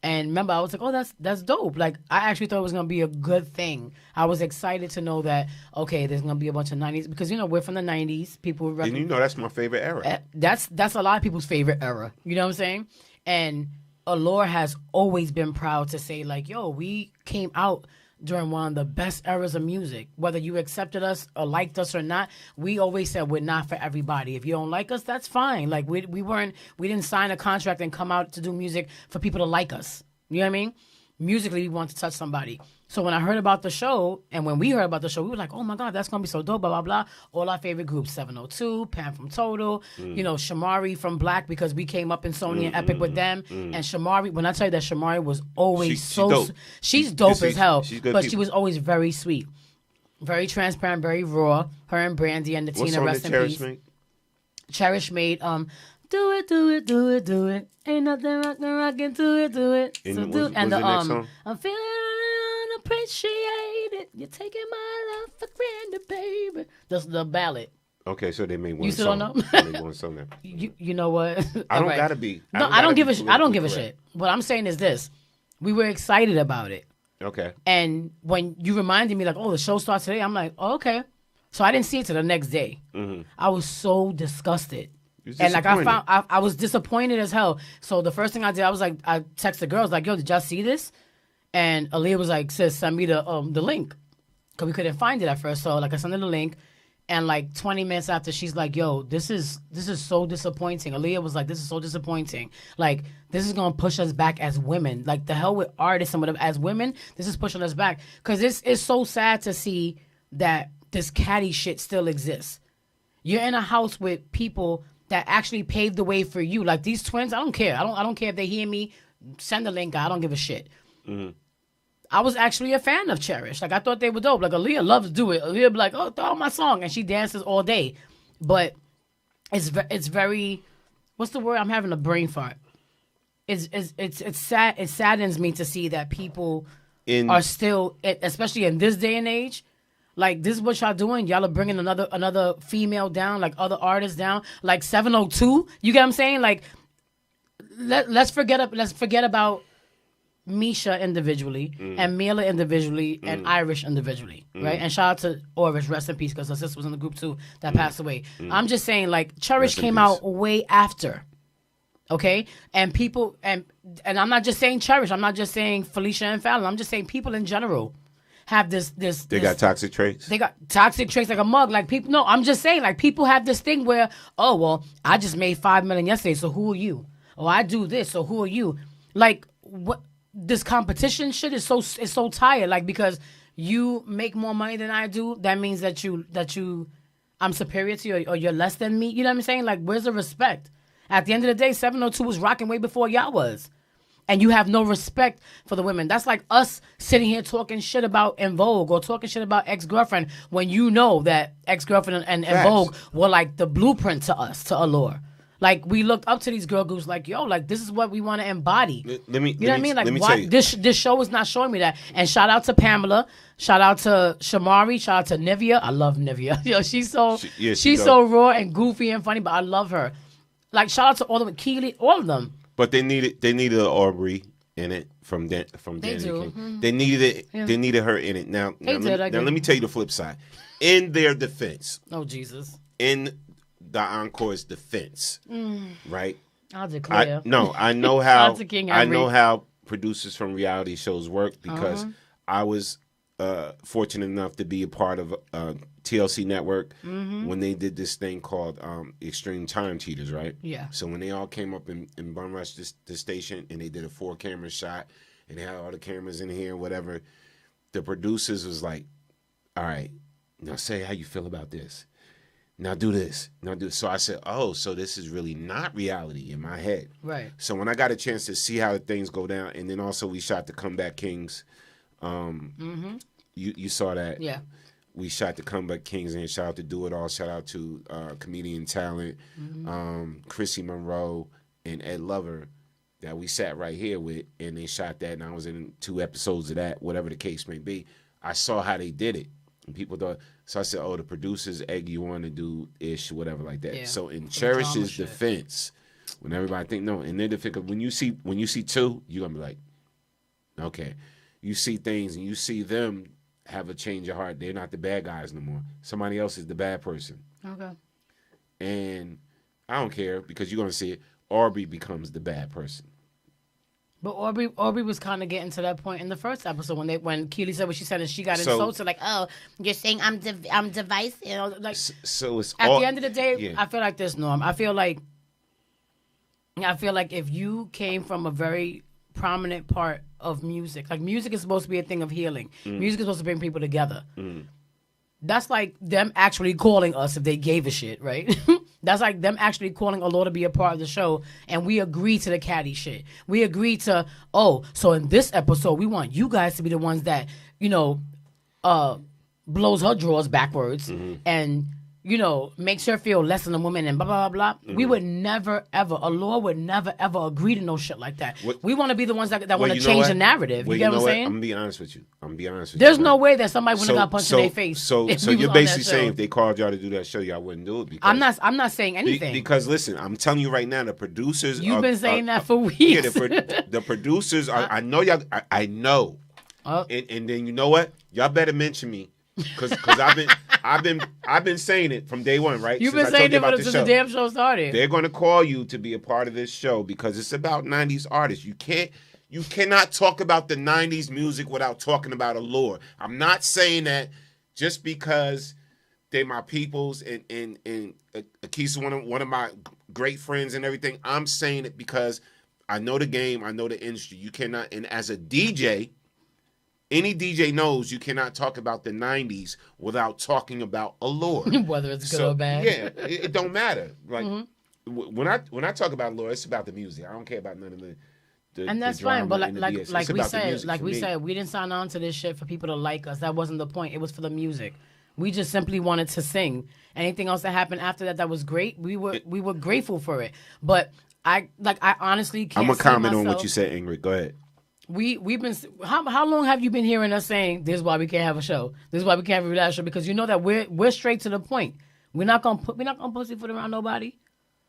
And remember, I was like, oh, that's dope. Like, I actually thought it was going to be a good thing. I was excited to know that, okay, there's going to be a bunch of 90s. Because, we're from the 90s. People and that's my favorite era. That's a lot of people's favorite era. You know what I'm saying? And Allure has always been proud to say, like, yo, we came out during one of the best eras of music. Whether you accepted us or liked us or not, we always said we're not for everybody. If you don't like us, that's fine. Like, we didn't sign a contract and come out to do music for people to like us. You know what I mean? Musically, we want to touch somebody. So when I heard about the show, and when we heard about the show, we were like, oh my God, that's going to be so dope, blah, blah, blah. All our favorite groups, 702, Pam from Total, Shamari from Black, because we came up in Sony and Epic with them. And Shamari, when I tell you that Shamari was always she's dope as hell, but she was always very sweet, very transparent, very raw. Her and Brandy and Natina, rest in peace. Cherish made do it, do it, do it, do it. Ain't nothing rockin', do it, do it. And so what's the next song? I'm feeling unappreciated. You're taking my love for granted, baby. That's the ballad. Okay, so they made one You still song. don't know? They made one song now. You know what? I don't gotta be. I don't give a shit. What I'm saying is this: we were excited about it. Okay. And when you reminded me, like, oh, the show starts today, I'm like, oh, okay. So I didn't see it till the next day. Mm-hmm. I was so disgusted. And like I was disappointed as hell. So the first thing I did, I was like, I texted girls like, yo, did y'all see this? And Aaliyah was like, sis, send me the link, because we couldn't find it at first. So like I sent her the link, and like 20 minutes after, she's like, yo, this is so disappointing. Aaliyah was like, this is so disappointing. Like, this is gonna push us back as women. Like, the hell with artists and whatever. As women, this is pushing us back, because it's so sad to see that this catty shit still exists. You're in a house with people that actually paved the way for you. Like, these twins, I don't care. I don't care if they hear me. Send the link. I don't give a shit. Mm-hmm. I was actually a fan of Cherish. Like, I thought they were dope. Like, Aaliyah loves to do it. Aaliyah be like, oh, throw out my song. And she dances all day. But it's very, what's the word? I'm having a brain fart. It's sad. It saddens me to see that people are still, especially in this day and age, like, this is what y'all doing. Y'all are bringing another female down, like other artists down, like 702. You get what I'm saying? Like, let's forget about Misha individually and Mila individually and Irish individually, right? And shout out to Oris, rest in peace, because her sister was in the group too that passed away. I'm just saying, like, Cherish came out way after, okay? And people, and I'm not just saying Cherish. I'm not just saying Felicia and Fallon. I'm just saying people in general have this. They got toxic traits. They got toxic traits like a mug. Like, people. No, I'm just saying, like, people have this thing where, oh, well, I just made $5 million yesterday, so who are you? Oh, I do this, so who are you? Like, what? This competition shit is so tired. Like, because you make more money than I do, that means that I'm superior to you, or you're less than me. You know what I'm saying? Like, where's the respect? At the end of the day, 702 was rocking way before y'all was. And you have no respect for the women. That's like us sitting here talking shit about En Vogue or talking shit about Ex-Girlfriend, when you know that Ex-Girlfriend and En Vogue were like the blueprint to us, to Allure. Like, we looked up to these girl groups like, yo, like, this is what we want to embody. You know what I mean? Like, why this show is not showing me that. And shout out to Pamela. Shout out to Shamari. Shout out to Nivea. I love Nivea. Yo, she's so raw and goofy and funny, but I love her. Like, shout out to all of them. Keely, all of them. But they needed an Aubrey in it from Danny King. Mm-hmm. They needed it. Yeah. They needed her in it. Now let me tell you the flip side. In their defense. Oh, Jesus. In the Encore's defense, right? I'll declare. I know how. I know how producers from reality shows work, because I was fortunate enough to be a part of TLC Network Mm-hmm. when they did this thing called Extreme Time Cheaters, right? Yeah. So when they all came up and bum rushed the station and they did a 4-camera shot and they had all the cameras in here, whatever, the producers was like, all right, now say how you feel about this. Now do this. Now do this. So I said, oh, so this is really not reality in my head. Right. So when I got a chance to see how the things go down, and then also we shot the Comeback Kings. Mm-hmm. You saw that. Yeah. We shot the Comeback Kings, and shout out to Do It All. Shout out to comedian talent, Chrissy Monroe and Ed Lover that we sat right here with, and they shot that, and I was in 2 episodes of that, whatever the case may be. I saw how they did it. And people thought, so I said, oh, the producers egg you on to do ish, whatever like that. Yeah. So in Some drama Cherish's shit. defense, when everybody think no, in their defense, when you see 2, you're gonna be like, okay. You see things and you see them have a change of heart. They're not the bad guys no more. Somebody else is the bad person. Okay. And I don't care because you're gonna see it. Aubrey becomes the bad person. But Aubrey was kind of getting to that point in the first episode when Keely said what she said and she got insulted like, oh, you're saying I'm divisive, you know, like. So it's at the end of the day, yeah. I feel like this, Norm. I feel like if you came from a very prominent part of music, like music is supposed to be a thing of healing. Music is supposed to bring people together. That's like them actually calling us if they gave a shit, right? That's like them actually calling Allure to be a part of the show, and we agree to the catty shit. We agree to, so in this episode, we want you guys to be the ones that, blows her drawers backwards and, makes her feel less than a woman and blah, blah, blah, blah. We would never, ever, Allure would never, ever agree to no shit like that. We want to be the ones that want to change the narrative. You get what I'm saying? I'm going to be honest with you. There's no way that somebody wouldn't have got punched in their face. So you're basically saying if they called y'all to do that show, y'all wouldn't do it? Because I'm not saying anything. Because listen, I'm telling you right now, the producers You've been saying that for weeks. Yeah, the producers are, I know y'all, I know. And then you know what? Y'all better mention me. Because I've been saying it from day one, right? You've been saying it since the damn show started. They're going to call you to be a part of this show because it's about 90s artists. You cannot talk about the 90s music without talking about Allure. I'm not saying that just because they're my peoples and Akisa, one of my great friends and everything. I'm saying it because I know the game, I know the industry. You cannot, and as a DJ, any DJ knows you cannot talk about the 90s without talking about Allure. Whether it's good or bad. Yeah, it don't matter. Like when I talk about Allure, it's about the music. I don't care about none of the and that's the fine, but drama and the BS. like we me. said, we didn't sign on to this shit for people to like us. That wasn't the point. It was for the music. We just simply wanted to sing. Anything else that happened after that was great. We were grateful for it. But I honestly can't. I'm gonna comment myself. on what you said, Ingrid. Go ahead. We've been how long have you been hearing us saying this is why we can't have a show? This is why we can't have a reality show, because you know that we're straight to the point. We're not gonna pussyfoot around nobody.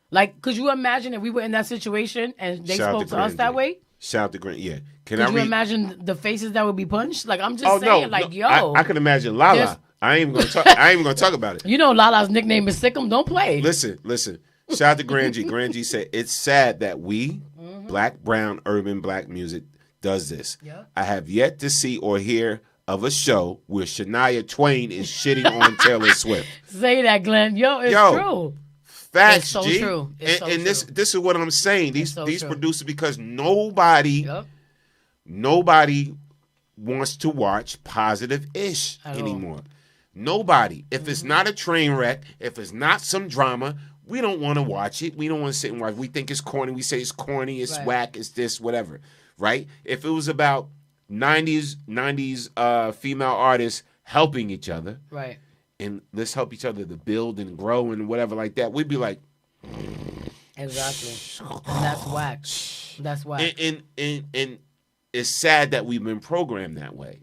Like, could you imagine if we were in that situation and they spoke to us that way? Shout out to Grant. Yeah. Could you imagine the faces that would be punched? Like, I'm just saying, yo. I can imagine Lala. I ain't even gonna talk about it. You know Lala's nickname is Sikkim. Don't play. Listen. Shout out to Grand G. Grand G said, it's sad that we, black, brown, urban, black music, does this. Yep. I have yet to see or hear of a show where Shania Twain is shitting on Taylor Swift. Say that, Glenn. It's true. Facts, it's so G. True. It's and this is what I'm saying. These producers, because nobody wants to watch positive-ish anymore. Nobody. If it's not a train wreck, if it's not some drama, we don't want to watch it. We don't want to sit and watch. We think it's corny. We say it's corny, it's whack, it's this, whatever. Right? If it was about 90s female artists helping each other, right, and let's help each other to build and grow and whatever like that, we'd be like, exactly. And that's whack. That's whack. And it's sad that we've been programmed that way.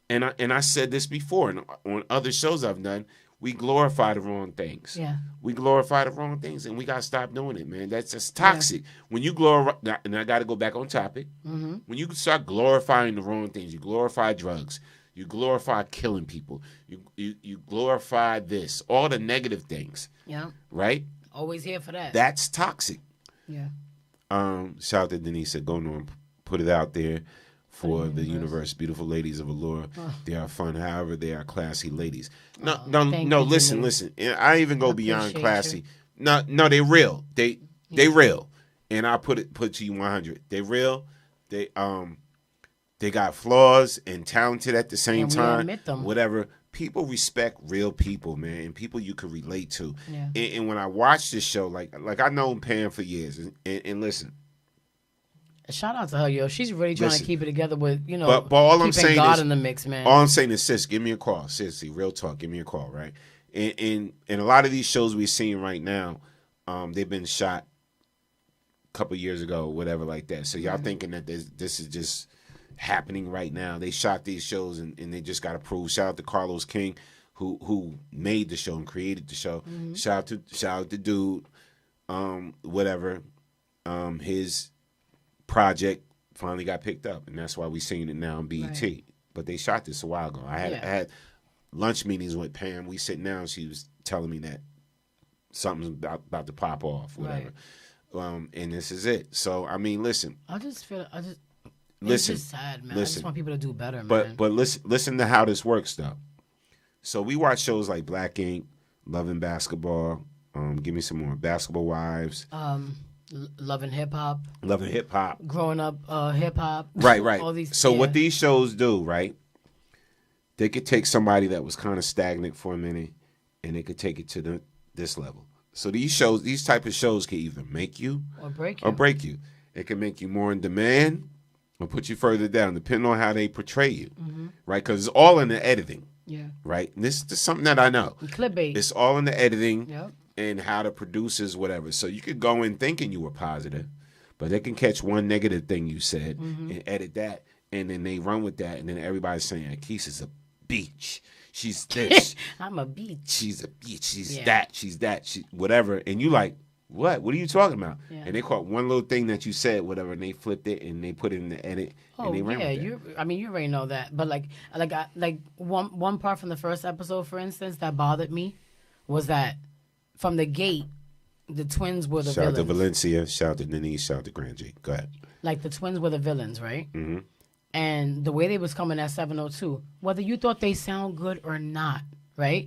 And I said this before, and on other shows I've done, we glorify the wrong things. Yeah. We glorify the wrong things, and we got to stop doing it, man. That's just toxic. Yeah. When you glorify, and I got to go back on topic, when you start glorifying the wrong things, you glorify drugs, you glorify killing people, you glorify this, all the negative things. Yeah. Right? Always here for that. That's toxic. Yeah. Shout out to Denise said, go on, put it out there. for the universe. Beautiful ladies of Allure. They are fun. However, they are classy ladies. No, thank you, listen. And I even go beyond appreciate classy. you. No, they real. They real. And I put to you 100. They real. They got flaws and talented at the same And we time. admit them. Whatever. People respect real people, man, and people you can relate to. Yeah. And when I watch this show, like I known Pam for years, and listen. Shout out to her, yo. She's really trying to keep it together with, But all I'm keeping saying God is, in the mix, man. All I'm saying is, sis, give me a call. Seriously, real talk, give me a call, right? And a lot of these shows we're seeing right now, they've been shot a couple years ago, whatever like that. So y'all thinking that this is just happening right now. They shot these shows and they just got approved. Shout out to Carlos King, who made the show and created the show. Shout out to dude, whatever. His project finally got picked up, and that's why we seeing it now on BET. Right. But they shot this a while ago. I had lunch meetings with Pam. We sitting down. She was telling me that something's about to pop off, whatever. Right. And this is it. So I mean, listen. It's just sad, man. I just want people to do better, man. But listen to how this works, though. So we watch shows like Black Ink, Loving Basketball. Give me some more. Basketball Wives. Loving Hip Hop. Loving Hip Hop. Growing Up Hip Hop. Right. All these. So what these shows do, right? They could take somebody that was kind of stagnant for a minute, and they could take it to this level. So these type of shows can either make you or break you. It can make you more in demand or put you further down, depending on how they portray you, right? Because it's all in the editing, right? And this is something that I know. Clickbait. It's all in the editing and how the producers, whatever. So you could go in thinking you were positive, but they can catch one negative thing you said and edit that, and then they run with that, and then everybody's saying, Keisha's a beach. She's this. I'm a beach. She's a beach. She's that. She's that. She whatever. And you like, what? What are you talking about? Yeah. And they caught one little thing that you said, whatever, and they flipped it and they put it in the edit. And they ran with it. You already know that. But like one part from the first episode, for instance, that bothered me was that from the gate, the twins were the villains. Shout out to Valencia. Shout out to Denise. Shout out to Grand G. Go ahead. Like the twins were the villains, right? Mm-hmm. And the way they was coming at 702, whether you thought they sound good or not, right?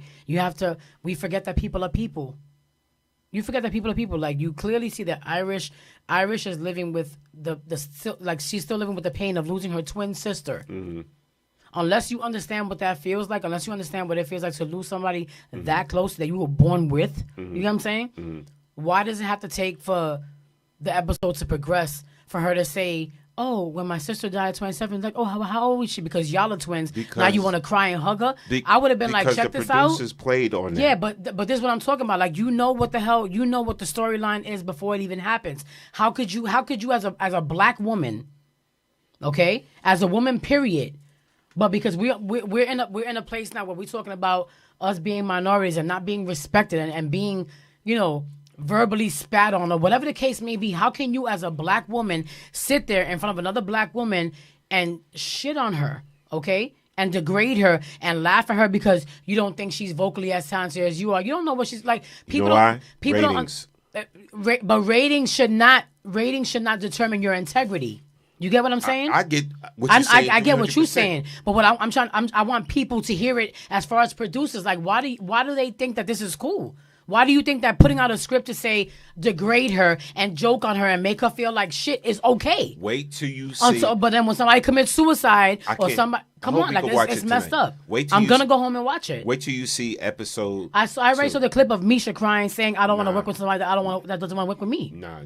We forget that people are people. You forget that people are people. Like, you clearly see that Irish is living with she's still living with the pain of losing her twin sister. Mm-hmm. Unless you understand what that feels like, unless you understand what it feels like to lose somebody that close that you were born with, you know what I'm saying? Why does it have to take for the episode to progress for her to say, oh, when my sister died at 27, like, oh, how old is she? Because y'all are twins. Now you want to cry and hug her? I would have been like, check this out. Because the producers played on that. Yeah, but this is what I'm talking about. Like, you know what the storyline is before it even happens. How could you as a black woman, okay, as a woman, period, but because we're in a place now where we're talking about us being minorities and not being respected and being, verbally spat on or whatever the case may be, how can you as a black woman sit there in front of another black woman and shit on her, okay? And degrade her and laugh at her because you don't think she's vocally as talented as you are. You don't know what she's like. People ratings. But ratings should not determine your integrity. You get what I'm saying? I get what you're saying. I get what you're saying. But what I want people to hear it as far as producers. Like, why do they think that this is cool? Why do you think that putting out a script to say degrade her and joke on her and make her feel like shit is okay? Wait till you see. But then when somebody commits suicide or somebody, come on, like it's messed up. I'm gonna go home and watch it. Wait till you see episode. I already saw the clip of Misha crying, saying, "I don't want to work with somebody that doesn't want to work with me." No.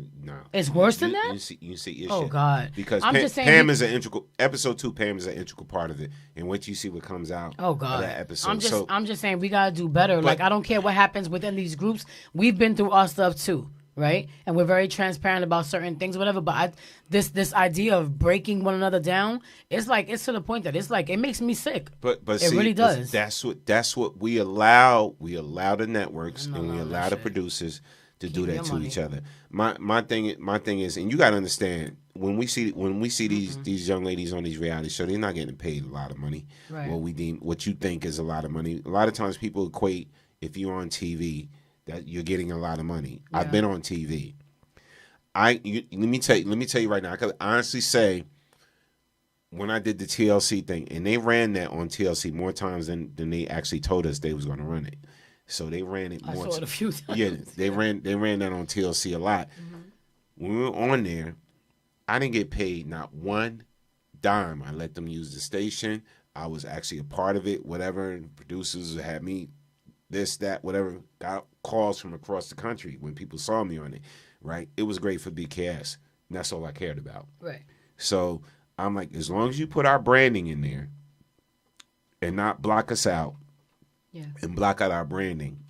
It's worse than that. You see your shit. Oh God. Because I'm just saying, Pam is an integral. Episode 2, Pam is an integral part of it, and wait till you see what comes out. Oh God. Of that episode. I'm just saying we gotta do better. Like, I don't care what happens within these groups. We've been through our stuff too. Right, and we're very transparent about certain things, whatever. But this idea of breaking one another down, it's to the point that it's like it makes me sick. But it see, really does. That's what we allow. We allow the networks and we allow the producers to do that to each other. My thing is, and you got to understand, when we see these young ladies on these reality shows, they're not getting paid a lot of money. Right. What you think is a lot of money. A lot of times people equate if you're on TV that you're getting a lot of money. Yeah. I've been on TV. Let me tell you right now, I could honestly say when I did the TLC thing, and they ran that on TLC more times than they actually told us they was going to run it. So they ran it more. I saw it a few times. Yeah, they ran that on TLC a lot. When we were on there, I didn't get paid not one dime. I let them use the station. I was actually a part of it. Whatever, and producers had me, this, that, whatever. Got calls from across the country when people saw me on it. Right, it was great for BKS. And that's all I cared about. Right. So I'm like, as long as you put our branding in there and not block us out and block out our branding,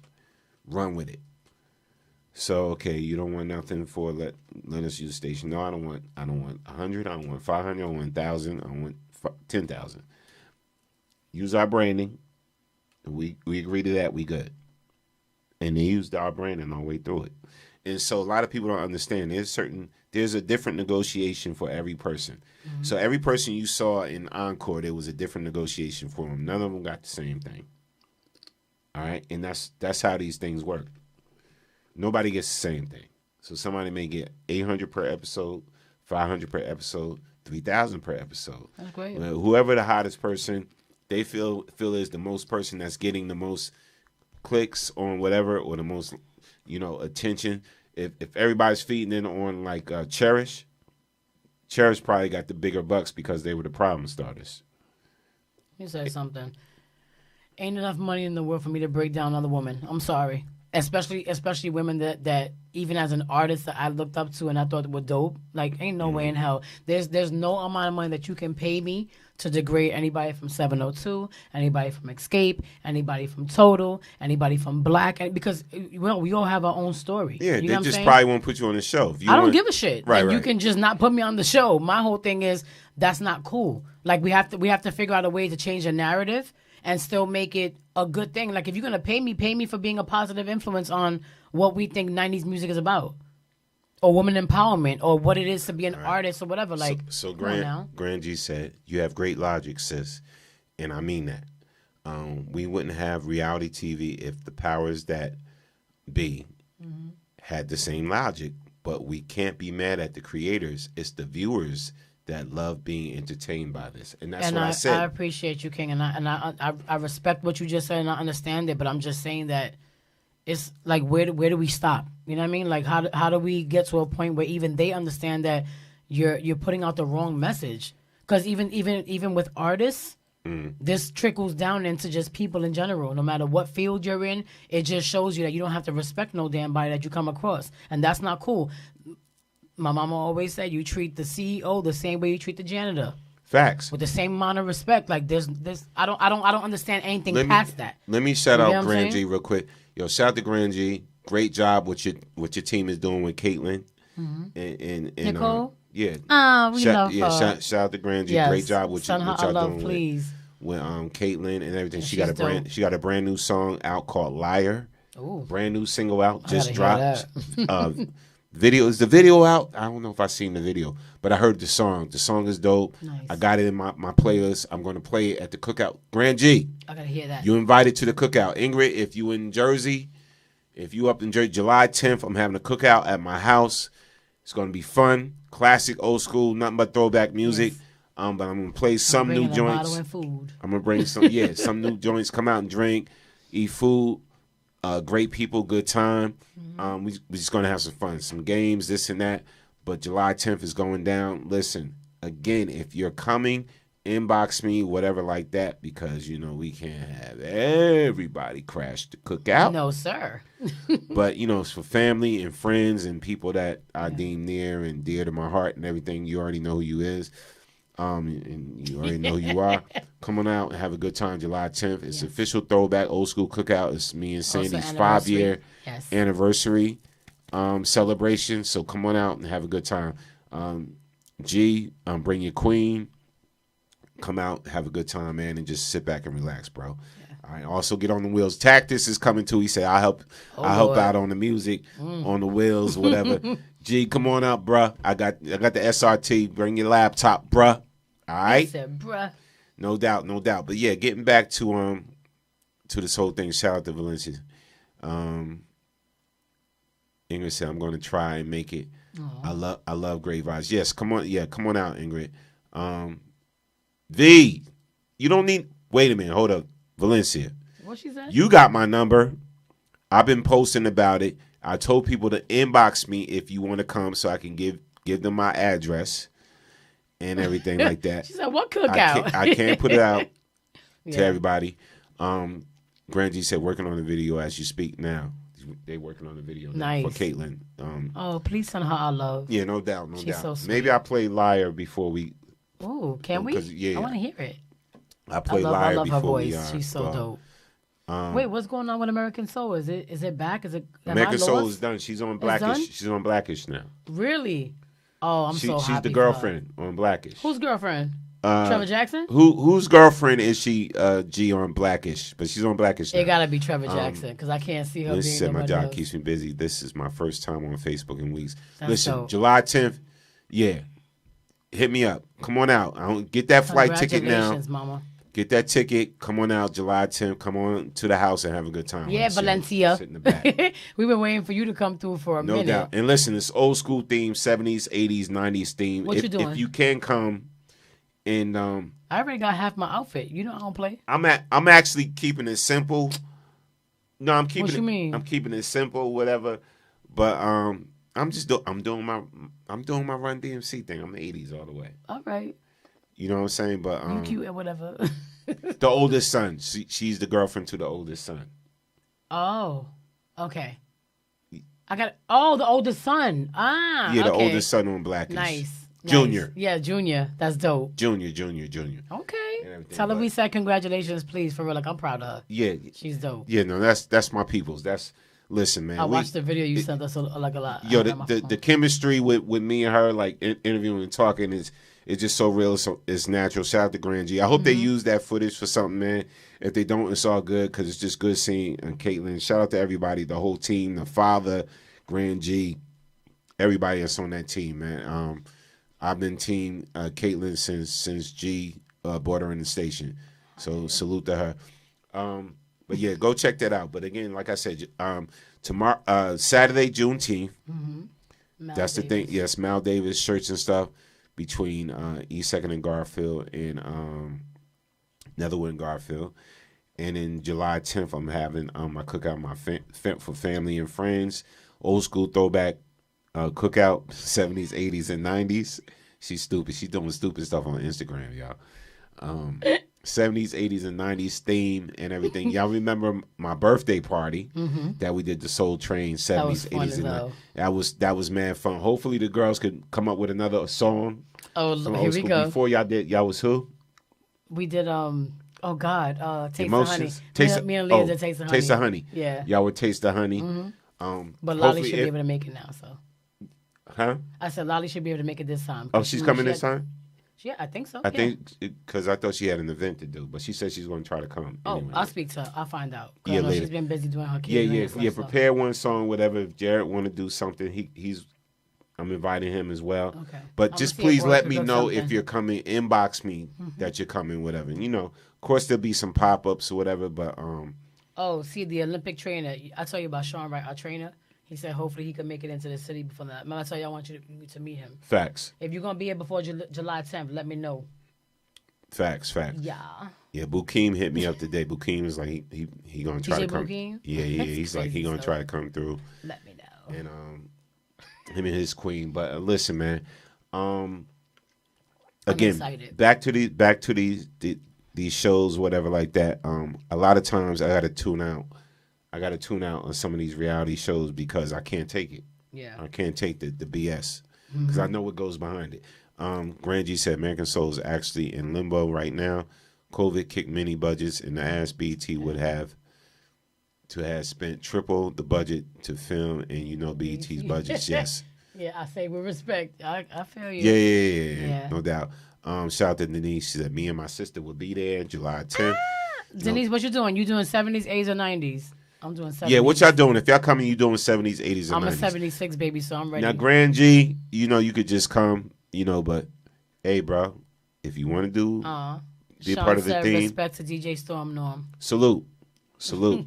run with it. So, okay, you don't want nothing for let us use the station. No, I don't want 100, I don't want 500, I want 1,000, I want 10,000. Use our branding. We agree to that, we good. And they used our branding all the way through it. And so a lot of people don't understand. There's a different negotiation for every person. Mm-hmm. So every person you saw in Encore, there was a different negotiation for them. None of them got the same thing. All right? And that's how these things work. Nobody gets the same thing. So somebody may get 800 per episode, 500 per episode, 3,000 per episode. That's great. Whoever the hottest person they feel is the most person that's getting the most clicks on whatever, or the most attention. If everybody's feeding in on like Cherish probably got the bigger bucks because they were the problem starters. Let me say something. Ain't enough money in the world for me to break down another woman. I'm sorry. Especially women that even as an artist that I looked up to and I thought were dope. Like, ain't no way in hell. There's no amount of money that you can pay me to degrade anybody from 702, anybody from Escape, anybody from Total, anybody from Black, because we all have our own story. Yeah, you they know just what I'm probably won't put you on the show. I don't give a shit. Right, like, right. You can just not put me on the show. My whole thing is that's not cool. Like, we have to figure out a way to change the narrative and still make it a good thing. Like, if you're gonna pay me for being a positive influence on what we think 90s music is about, or woman empowerment, or what it is to be an artist, or whatever. Like, so Grand G said, "You have great logic, sis," and I mean that. We wouldn't have reality TV if the powers that be had the same logic. But we can't be mad at the creators. It's the viewers that love being entertained by this, and that's what I said. I appreciate you, King, and I respect what you just said, and I understand it. But I'm just saying that it's like, where do we stop? You know what I mean? Like, how do we get to a point where even they understand that you're putting out the wrong message? Because even with artists, this trickles down into just people in general. No matter what field you're in, it just shows you that you don't have to respect no damn body that you come across, and that's not cool. My mama always said you treat the CEO the same way you treat the janitor. Facts. With the same amount of respect. Like, there's I don't understand anything past that. Let me shout out what Grand G real quick. Yo, shout out to Grand G. Great job what your team is doing with Caitlin and Nicole. Yeah. We love her. Shout out to Grand G. Yes. Great job what y'all doing please. with Caitlin and everything. And She got a brand new song out called Liar. Ooh. Brand new single out, just gotta dropped. Is the video out? I don't know if I seen the video, but I heard the song. The song is dope. Nice. I got it in my playlist. I'm going to play it at the cookout. Grand G, I gotta hear that. you invited to the cookout. Ingrid, if you in Jersey, if you up in Jersey, July 10th, I'm having a cookout at my house. It's going to be fun, classic, old school, nothing but throwback music. Yes. But I'm going to play some new joints. Food. I'm going to bring some new joints. Come out and drink, eat food. Great people, good time. We just gonna have some fun, some games, this and that. But July 10th is going down. Listen, again, if you're coming, inbox me, whatever like that, because we can't have everybody crash the cookout. No, sir. But it's for family and friends and people that I deem near and dear to my heart and everything. You already know who you is. And you already know who you are. Come on out and have a good time. July 10th. It's official throwback old school cookout. It's me and Sandy's 5-year anniversary celebration. So come on out and have a good time. G, bring your queen. Come out, have a good time, man, and just sit back and relax, bro. Yeah. All right. Also, get on the wheels. Tactics is coming too. He said, "I'll help out on the music, on the wheels, whatever." G, come on out, bruh. I got the SRT. Bring your laptop, bruh. All right. I said, bruh. No doubt. But yeah, getting back to this whole thing. Shout out to Valencia. Ingrid said, "I'm going to try and make it." I love great vibes. Yes, come on out, Ingrid. V, you don't need. Wait a minute. Hold up, Valencia. What she said? You got my number. I've been posting about it. I told people to inbox me if you want to come, so I can give them my address and everything like that. She said, "What cookout?" I can't put it out to everybody. Grand G said, working on the video as you speak now. They working on the video now for Caitlin. Oh, please send her our love. Yeah, no doubt, no She's doubt. so sweet. Maybe I play Liar before we. Oh, can we? Yeah, I want to hear it. I play Liar I love her before voice. we. She's so dope. Wait, what's going on with American Soul? Is it back? Is it American Soul is done? She's on Blackish. She's on Blackish now. Really? Oh, I'm so happy. She's the girlfriend on Blackish. Whose girlfriend? Trevor Jackson? Whose girlfriend is she? G on Blackish, but she's on Blackish now. It gotta be Trevor Jackson because I can't see her. Listen, being my job else. keeps me busy. This is my first time on Facebook in weeks. That's Listen, dope. July 10th, yeah, hit me up. Come on out. I don't get that flight ticket now. Congratulations, Mama. Get that ticket. Come on out, July 10th. Come on to the house and have a good time. Yeah, Valencia. Sit in the back. We've been waiting for you to come through for a No minute. doubt. And listen, it's old school theme, 70s, 80s, 90s theme. What you doing? If you can come, and I already got half my outfit. You know I don't play. I'm actually keeping it simple. No, I'm keeping What you mean? I'm keeping it simple, whatever. But I'm doing my Run DMC thing. I'm the 80s all the way. All right. You know what I'm saying? But You cute and whatever. the oldest son. She's the girlfriend to the oldest son. Oh, okay. I got the oldest son. Ah, Yeah, the okay. oldest son on Blackish. Nice. Junior. Yeah, Junior. That's dope. Junior. Okay. Tell her we said congratulations, please, for real. Like I'm proud of her. Yeah. She's dope. Yeah, no, that's my people's. Listen, man. I watched the video you sent us like a lot. Yo, the chemistry with me and her, like interviewing and talking, is just so real. It's natural. Shout out to Grand G. I hope they use that footage for something, man. If they don't, it's all good because it's just good seeing Caitlin. Shout out to everybody, the whole team, the father, Grand G, everybody that's on that team, man. I've been team Caitlin since G brought her in the station, so salute to her. But yeah, go check that out. But again, like I said, tomorrow, Saturday, Juneteenth. That's the thing. Yes, Mal Davis shirts and stuff between East 2nd and Garfield and Netherwood and Garfield. And then July 10th, I'm having my cookout, for family and friends, old school throwback cookout, 70s, 80s, and 90s. She's stupid. She's doing stupid stuff on Instagram, y'all. 70s, 80s, and 90s theme and everything. Y'all remember my birthday party that we did, the Soul Train, 70s, 80s, and 90s. That was mad fun. Hopefully the girls could come up with another song. Oh, here we go. Before y'all was who? We did Taste Emotions. the Honey. Me and Leah did Taste the Honey. Taste the Honey. Yeah. Y'all would Taste the Honey. But Lolly should be able to make it now, so. Huh? I said Lolly should be able to make it this time. Oh, she's coming this time? Yeah, I think so. I think because I thought she had an event to do, but she said she's going to try to come. Oh, anyway. I'll speak to her. I'll find out. Yeah, later. She's been busy doing her kids. Yeah. Prepare one song, whatever. If Jared want to do something, I'm inviting him as well. Okay. But just please let me know if you're coming. Inbox me that you're coming, whatever. And, of course there'll be some pop ups or whatever. But Oh, see the Olympic trainer. I tell you about Sean Wright, our trainer. He said hopefully he can make it into the city before that. I tell you, I want you to meet him. Facts. If you're gonna be here before July 10th, let me know. Facts. Yeah. Yeah, Bukeem hit me up today. Bukeem is like he gonna try to come. Bukeem? Yeah. He's like he gonna try to come through. Let me know. And him and his queen. But listen, man. Again, back to these shows, whatever like that. A lot of times I gotta tune out. On some of these reality shows because I can't take it. Yeah. I can't take the BS because I know what goes behind it. Grand G said American Soul is actually in limbo right now. COVID kicked many budgets, and the ass BT would have to have spent triple the budget to film, and BET's budgets, yes. Yeah, I say with respect. I feel you. Yeah, no doubt. Shout out to Denise. She said me and my sister would be there July 10th. Denise, what you doing? You doing 70s, 80s, or 90s? I'm doing 70s. Yeah, what y'all doing? If y'all coming, you doing 70s, 80s, and 90s. I'm a 76 baby, so I'm ready. Now, Grand G, you could just come, but hey, bro, if you want to do, be a part of the theme. Respect to DJ Storm Norm. Salute.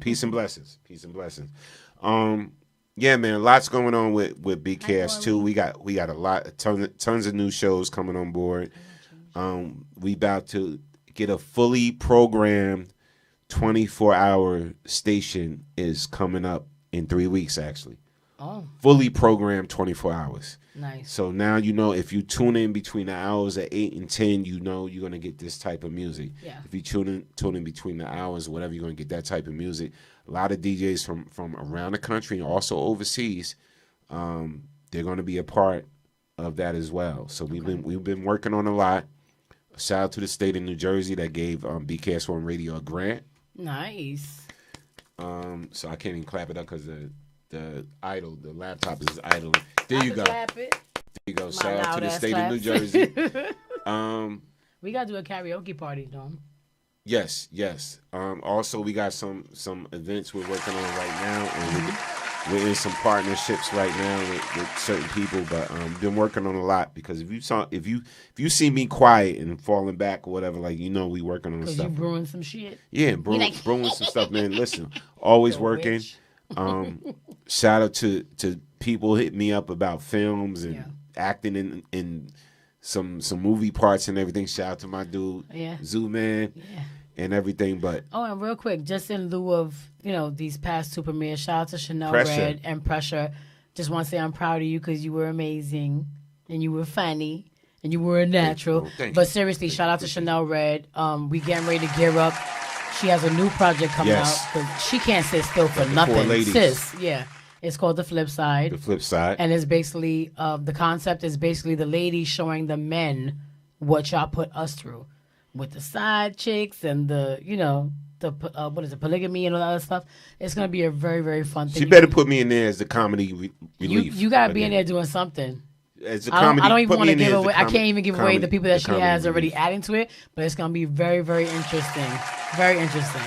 Peace and blessings. Yeah, man, lots going on with BKS too. We got a lot, tons of new shows coming on board. We about to get a fully programmed 24-hour station is coming up in 3 weeks, actually. Oh. Fully programmed 24 hours. Nice. So now you know if you tune in between the hours at 8 and 10, you know you're going to get this type of music. Yeah. If you tune in between the hours, whatever, you're going to get that type of music. A lot of DJs from around the country and also overseas, they're going to be a part of that as well. So we've been working on a lot. Shout out to the state of New Jersey that gave BKS1 Radio a grant. Nice. So I can't even clap it up because the laptop is idle. There you go. Clap it. There you go. My Shout out to the state claps. of New Jersey. We gotta do a karaoke party, though. Yes. Also, we got some events we're working on right now, and we're in some partnerships right now with certain people. But been working on a lot because if you see me quiet and falling back or whatever, like we working on Cause stuff. you brewing some shit. Yeah, brewing some stuff, man. Listen, always working. Shout out to people hitting me up about films and acting in some movie parts and everything. Shout out to my dude, ZOOMAN, and everything. But and real quick, just in lieu of these past two premieres, shout out to Chanel Pressure. Red and Pressure. Just want to say I'm proud of you because you were amazing and you were funny and you were a natural. Thank you. But seriously, shout out to Chanel Red. We getting ready to gear up. She has a new project coming out because she can't sit still for nothing. Sis, it's called The Flip Side. The Flip Side. And it's basically, the concept is basically the ladies showing the men what y'all put us through. With the side chicks and the polygamy and all that other stuff. It's going to be a very, very fun thing. She better put me in there as the comedy relief. You got to be in there doing something. As a comedy, I don't even want to give away. I I can't even give away the people that she has already adding to it. But it's going to be very, very interesting. Very interesting.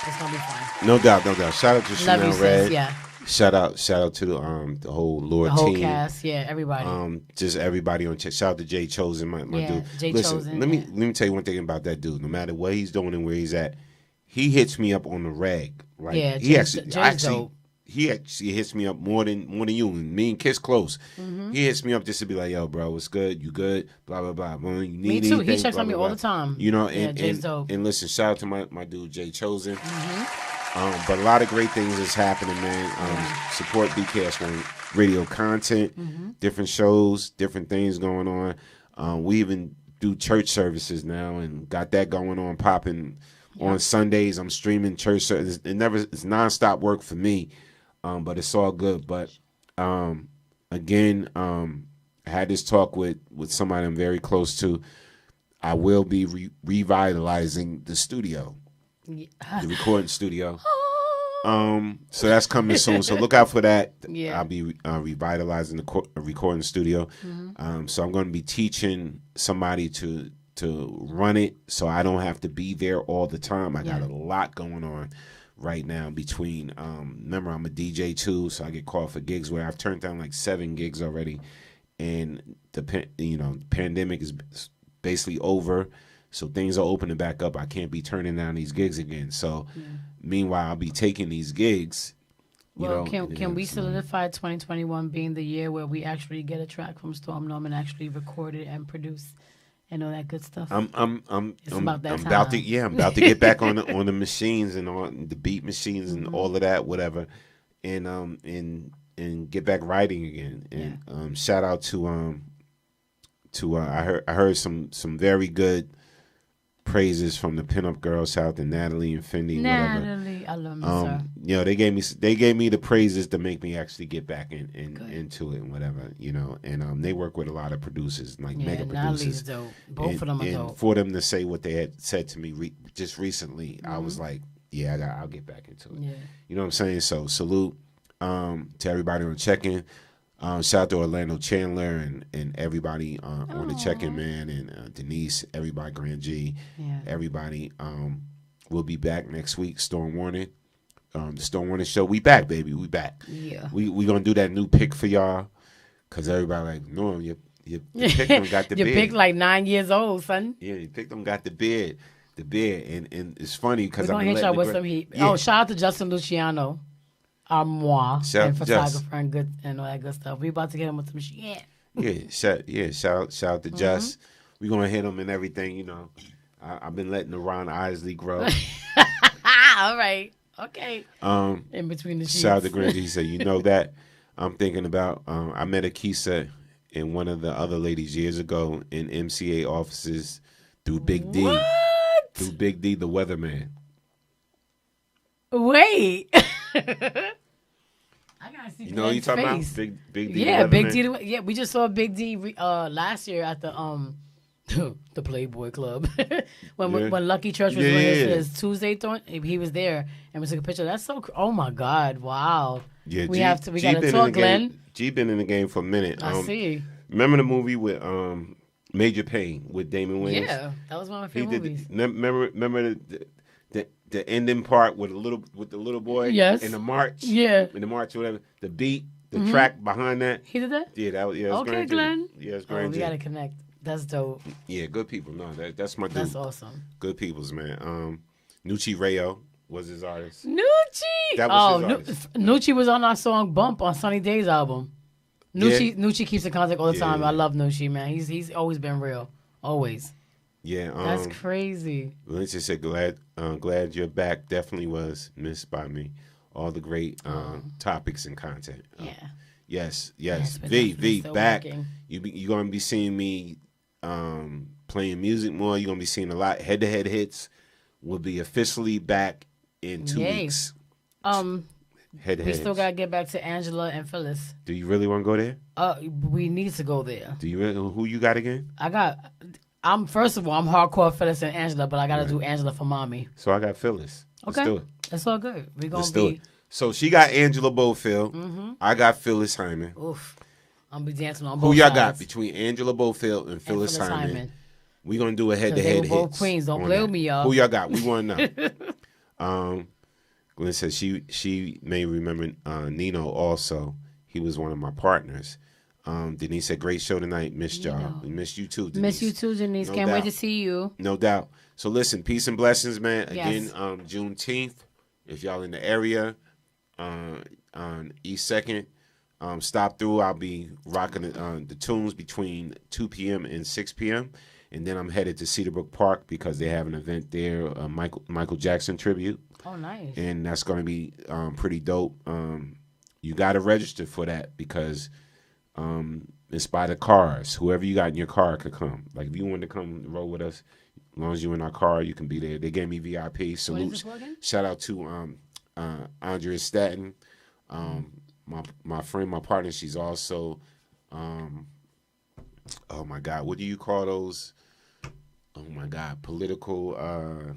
It's going to be fun. No doubt. Shout out to Chanel Red. Yeah. Shout out to the whole Lord team. The whole team. cast, everybody. Just everybody on. Shout out to Jay Chosen, my dude. Jay Listen, Chosen, let me tell you one thing about that dude. No matter what he's doing and where he's at, he hits me up on the reg. Right? Yeah, he actually hits me up more than you. And me and Kiss close. Mm-hmm. He hits me up just to be like, "Yo, bro, what's good? You good? Blah blah blah. Well, you need me too. anything, He checks blah, on me blah, all blah. the time. And listen, shout out to my dude Jay Chosen. Mm-hmm. But a lot of great things is happening, man. Support BKS1 Radio content, different shows, different things going on. We even do church services now and got that going on, popping on Sundays. I'm streaming church services. It's nonstop work for me, but it's all good. But again, I had this talk with somebody I'm very close to. I will be revitalizing the studio. The recording studio. So that's coming soon. So look out for that. Yeah. I'll be revitalizing the recording studio. So I'm going to be teaching somebody to run it, so I don't have to be there all the time. I got a lot going on right now. Between remember, I'm a DJ too, so I get called for gigs where I've turned down like 7 gigs already, and the pandemic is basically over. So things are opening back up. I can't be turning down these gigs again. So meanwhile, I'll be taking these gigs. Can we solidify 2021 being the year where we actually get a track from Storm Norman, actually record it and produce and all that good stuff? I'm about to get back on the machines and on the beat machines and all of that, whatever, and get back writing again. And shout out to I heard some very good praises from the pinup girls. Shout out to Natalie and Fendi. Natalie, I love you, sir. They gave me the praises to make me actually get back into it and whatever, and they work with a lot of producers, like mega producers. Dope. Both of them are dope. And for them to say what they had said to me just recently, I was like, I'll get back into it. Yeah. You know what I'm saying? So salute to everybody on check-in. Shout out to Orlando Chandler and everybody on the check-in, man, and Denise, everybody, Grand G, everybody. We'll be back next week. Storm Warning, the Storm Warning show. We back, baby. We back. Yeah. We gonna do that new pick for y'all, cause everybody like, no, your pick them got the beard. Your pick like 9 years old, son. Yeah, your pick them got the beard, and it's funny because we're gonna hit y'all with some heat. Yeah. Oh, shout out to Justin Luciano. And photographer and good and all that good stuff. We about to get him with some shit. Shout out to Just. we gonna hit them and everything. You know, I've been letting the Ron Isley grow. All right. Okay. In between the sheets. Shout out to Grandy. He said, you know that I'm thinking about. I met Akisa and one of the other ladies years ago in MCA offices through Big D. What? Through Big D, the weatherman. Wait. I gotta see. You know what you talking about? Big D. Yeah, the Big weatherman? D. Yeah, we just saw Big D last year at the the Playboy Club when Lucky Church was doing his Tuesday thorn. He was there and we took a picture. That's so. Oh my God! Wow. Yeah, we gotta talk, Glenn. G been in the game for a minute. I see. Remember the movie with Major Payne with Damon Wayans? Yeah, that was one of my favorite movies. Remember the ending part with the little boy? Yes. In the march. Yeah. In the march, whatever. The beat, the track behind that. He did that? Yeah, that was it was Okay, Grand Glenn. Yeah, it's Grand we gotta connect. That's dope. Yeah, good people. No, that's my dude. That's awesome. Good peoples, man. Nucci Rayo was his artist. Nucci. That was his artist. Nucci was on our song "Bump" on Sunny Day's album. Nucci keeps in contact all the time. I love Nucci, man. He's always been real. Always. Yeah. That's crazy. Lindsay said, glad you're back. Definitely was missed by me. All the great topics and content. Yes. V, back. You're going to be seeing me playing music more. You're going to be seeing a lot. Head-to-head hits will be officially back in 2 weeks. We still got to get back to Angela and Phyllis. Do you really want to go there? We need to go there. Do you really? Who you got again? First of all, I'm hardcore Phyllis and Angela, but I got to do Angela for mommy. So I got Phyllis. Okay. Let's do it. That's all good. We're going to do it. So she got Angela Bofield. Mm-hmm. I got Phyllis Hyman. Oof. I'm going to be dancing on both Who y'all sides. got between Angela Bofield and Phyllis Hyman? We're going to do a head-to-head hit. They were both queens. Don't play with me, y'all. Who y'all got? We want to know. Glenn says she may remember Nino also. He was one of my partners. Denise said, great show tonight. Missed y'all. We missed you too, Denise. Miss you too, Denise. Can't wait to see you. No doubt. So listen, peace and blessings, man. Yes. Again, Juneteenth, if y'all in the area, on East 2nd, stop through. I'll be rocking the tunes between 2 p.m. and 6 p.m. And then I'm headed to Cedarbrook Park because they have an event there, a Michael Jackson tribute. Oh, nice. And that's going to be pretty dope. You got to register for that because it's by the cars. Whoever you got in your car could come. Like, if you want to come roll with us, as long as you're in our car, you can be there. They gave me VIP. Salutes. Shout out to Andrea Staten. My friend, my partner, she's also, oh, my God, what do you call those? Oh, my God, political,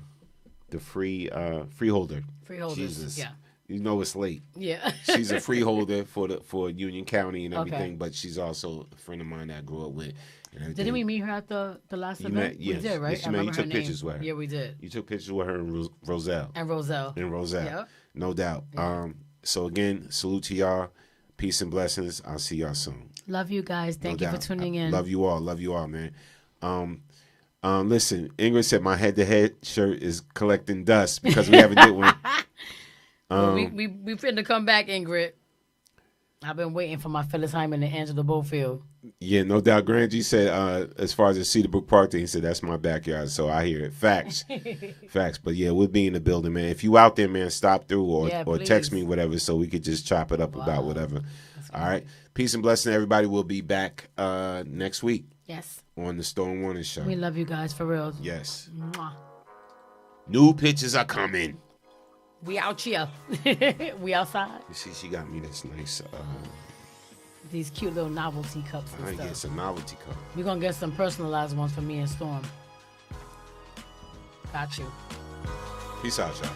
the freeholder. Freeholders, Jesus. yeah. You know it's late. Yeah. She's a freeholder for Union County and everything, Okay. but she's also a friend of mine that I grew up with. And everything. Didn't we meet her at the last event? Met, yes. We did, right? Yes, you, you took pictures with her. Yeah, we did. You took pictures with her and Roselle. And Roselle. Yep. No doubt. Yeah. So again, salute to y'all. Peace and blessings. I'll see y'all soon. Love you guys. Thank you for tuning in. Love you all. Love you all, man. Listen, Ingrid said my head-to-head shirt is collecting dust because we haven't did one. Well, we finna come back, Ingrid. I've been waiting for my Phyllis Hyman and Angela Bofield. Yeah, no doubt. Grand G said, as far as the Cedarbrook Park thing, he said, that's my backyard. So I hear it. Facts. Facts. But yeah, we'll be in the building, man. If you out there, man, stop through or text me, whatever, so we could just chop it up about whatever. All right. Peace and blessing, everybody. We'll be back next week. Yes. On the Storm Warning Show. We love you guys, for real. Yes. Mwah. New pictures are coming. We out here. We outside. You see, she got me this nice... these cute little novelty cups and stuff. Yeah, it's a novelty cup. We're going to get some personalized ones for me and Storm. Got you. Peace out, y'all.